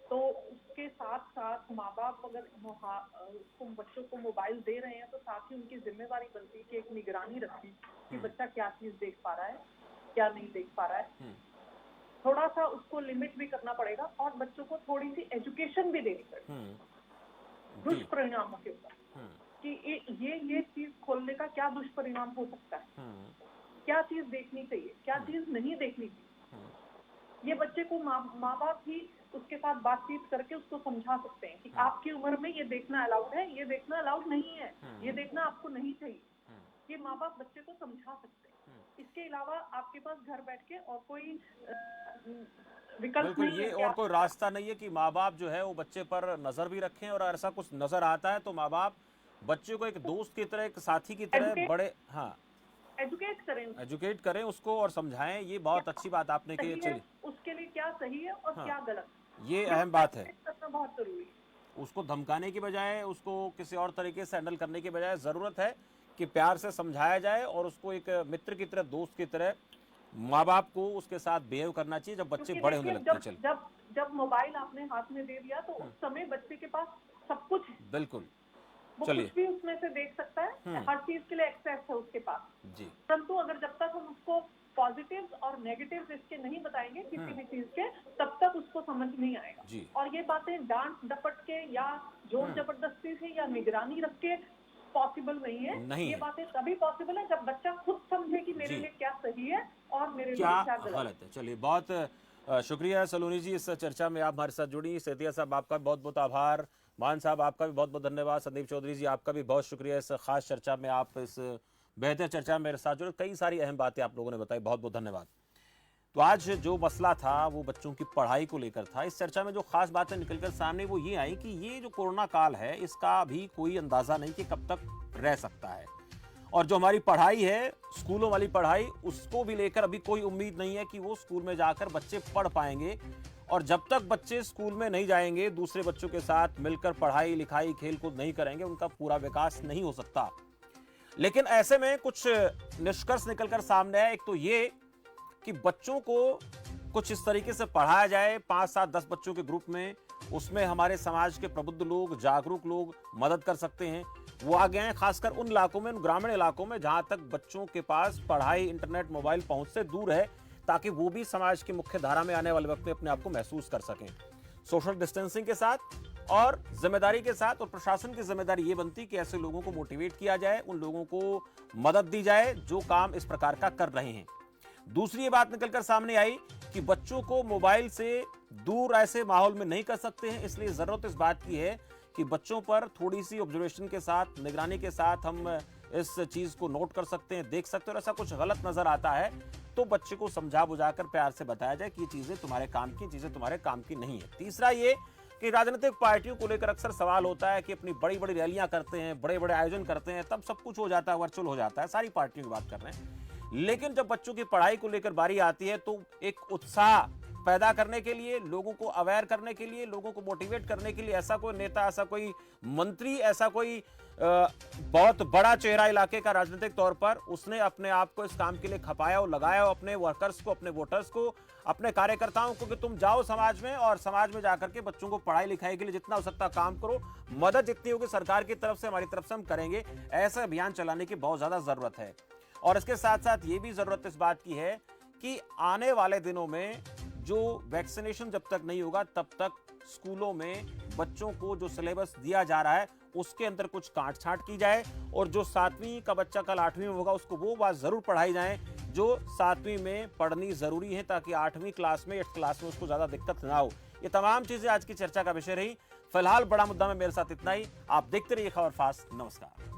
तो उसके साथ साथ माँ बाप अगर उसको बच्चों को मोबाइल दे रहे हैं तो साथ ही उनकी जिम्मेदारी बनती है कि एक निगरानी रखी कि बच्चा क्या चीज देख पा रहा है, क्या नहीं देख पा रहा है। थोड़ा सा उसको लिमिट भी करना पड़ेगा और बच्चों को थोड़ी सी एजुकेशन भी देनी पड़ेगी दुष्परिणामों के ऊपर, कि ये चीज खोलने का क्या दुष्परिणाम हो सकता है, क्या चीज देखनी चाहिए, क्या चीज नहीं देखनी चाहिए। ये बच्चे को माँ बाप ही उसके साथ बातचीत करके उसको समझा सकते हैं कि आपकी उम्र में ये देखना अलाउड है, ये देखना अलाउड नहीं है, ये देखना आपको नहीं चाहिए। ये माँ बाप बच्चे को समझा सकते हैं। इसके अलावा आपके पास घर बैठ के और कोई विकल्प नहीं है, और कोई रास्ता नहीं है कि माँ बाप जो है वो बच्चे पर नजर भी रखें, और ऐसा कुछ नजर आता है तो माँ बाप बच्चे को एक दोस्त की तरह, एक साथी की तरह बड़े एजुकेट करें उसको और समझाएं। ये बहुत अच्छी बात आपने की। चलिए, उसके लिए क्या सही है और क्या गलत, ये अहम बात है। बहुत जरूरी है। उसको धमकाने की बजाय, उसको किसी और तरीके से हैंडल करने की बजाय जरूरत है कि प्यार से समझाया जाए और उसको एक मित्र की तरह, दोस्त की तरह माँ बाप को उसके साथ बिहेव करना चाहिए जब बच्चे बड़े होने लगते हैं। जब मोबाइल आपने हाथ में दे दिया तो उस समय बच्चे के पास सब कुछ, बिल्कुल, वो कुछ भी उसमें से देख सकता है, हर चीज के लिए एक्सेस है उसके पास जी। परंतु अगर जब तक हम उसको पॉजिटिव्स और नेगेटिव्स इसके नहीं बताएंगे किसी भी चीज के, तब तक उसको समझ नहीं आएगा। और ये बातें डांट डपट के या जोर जबरदस्ती से या निगरानी रख के पॉसिबल नहीं है। ये बातें तभी पॉसिबल है जब बच्चा खुद समझे कि मेरे लिए क्या सही है और मेरे लिए क्या गलत है। चलिए, बहुत शुक्रिया सलोनी जी, इस चर्चा में आप हमारे साथ जुड़ी। सेतिया साहब, आपका बहुत बहुत आभार। मान साहब, आपका भी बहुत बहुत धन्यवाद। संदीप चौधरी जी, आपका भी बहुत शुक्रिया। इस खास चर्चा में, आप इस बेहतर चर्चा में मेरे साथ जुड़े, कई सारी अहम बातें आप लोगों ने बताई, बहुत बहुत धन्यवाद। तो आज जो मसला था वो बच्चों की पढ़ाई को लेकर था। इस चर्चा में जो खास बातें निकलकर सामने वो ये आई कि ये जो कोरोना काल है इसका भी कोई अंदाजा नहीं कि कब तक रह सकता है, और जो हमारी पढ़ाई है, स्कूलों वाली पढ़ाई, उसको भी लेकर अभी कोई उम्मीद नहीं है कि वो स्कूल में जाकर बच्चे पढ़ पाएंगे। और जब तक बच्चे स्कूल में नहीं जाएंगे, दूसरे बच्चों के साथ मिलकर पढ़ाई लिखाई खेल कूद नहीं करेंगे, उनका पूरा विकास नहीं हो सकता। लेकिन ऐसे में कुछ निष्कर्ष निकलकर सामने आए। एक तो ये कि बच्चों को कुछ इस तरीके से पढ़ाया जाए, 5, 7, 10 बच्चों के ग्रुप में, उसमें हमारे समाज के प्रबुद्ध लोग, जागरूक लोग मदद कर सकते हैं। वो आगे आए, खासकर उन इलाकों में, उन ग्रामीण इलाकों में जहां तक बच्चों के पास पढ़ाई, इंटरनेट, मोबाइल पहुंच से दूर है, ताकि वो भी समाज की मुख्य धारा में आने वाले वक्त में अपने आप को महसूस कर सकें। सोशल डिस्टेंसिंग के साथ और जिम्मेदारी के साथ, और प्रशासन की जिम्मेदारी ये बनती कि ऐसे लोगों को मोटिवेट किया जाए, उन लोगों को मदद दी जाए जो काम इस प्रकार का कर रहे हैं। दूसरी ये बात निकलकर सामने आई कि बच्चों को मोबाइल से दूर ऐसे माहौल में नहीं कर सकते हैं, इसलिए जरूरत इस बात की है कि बच्चों पर थोड़ी सी ऑब्जर्वेशन के साथ, निगरानी के साथ हम इस चीज को नोट कर सकते हैं, देख सकते हैं। और ऐसा कुछ गलत नजर आता है तो बच्चे को समझा बुझाकर प्यार से बताया जाए कि ये चीजें तुम्हारे काम की, चीजें तुम्हारे काम की नहीं है। तीसरा ये कि राजनीतिक पार्टियों को लेकर अक्सर सवाल होता है कि अपनी बड़ी बड़ी रैलियां करते हैं, बड़े बड़े आयोजन करते हैं, तब सब कुछ हो जाता है, वर्चुअल हो जाता है। सारी पार्टियों की बात कर रहे हैं, लेकिन जब बच्चों की पढ़ाई को लेकर बारी आती है तो एक उत्साह पैदा करने के लिए, लोगों को अवेयर करने के लिए, लोगों को मोटिवेट करने के लिए ऐसा कोई नेता, ऐसा कोई मंत्री, ऐसा कोई बहुत बड़ा चेहरा इलाके का राजनीतिक तौर पर, उसने अपने आप को इस काम के लिए खपाया और लगाया, अपने वर्कर्स को, अपने वोटर्स को, अपने कार्यकर्ताओं को कि तुम जाओ समाज में और समाज में जाकर के बच्चों को पढ़ाई लिखाई के लिए जितना हो सकता काम करो, मदद जितनी होगी सरकार की तरफ से, हमारी तरफ से हम करेंगे। ऐसा अभियान चलाने की बहुत ज्यादा जरूरत है। और इसके साथ साथ ये भी जरूरत इस बात की है कि आने वाले दिनों में जो वैक्सीनेशन जब तक नहीं होगा तब तक स्कूलों में बच्चों को जो सिलेबस दिया जा रहा है उसके अंदर कुछ काट छांट की जाए, और जो 7वीं का बच्चा कल 8वीं में होगा उसको वो बात जरूर पढ़ाई जाए जो 7वीं में पढ़नी जरूरी है, ताकि 8वीं क्लास में, 8th क्लास में उसको ज्यादा दिक्कत ना हो। ये तमाम चीजें आज की चर्चा का विषय रही। फिलहाल बड़ा मुद्दा में मेरे साथ इतना ही। आप देखते रहिए खबर फास्ट। नमस्कार।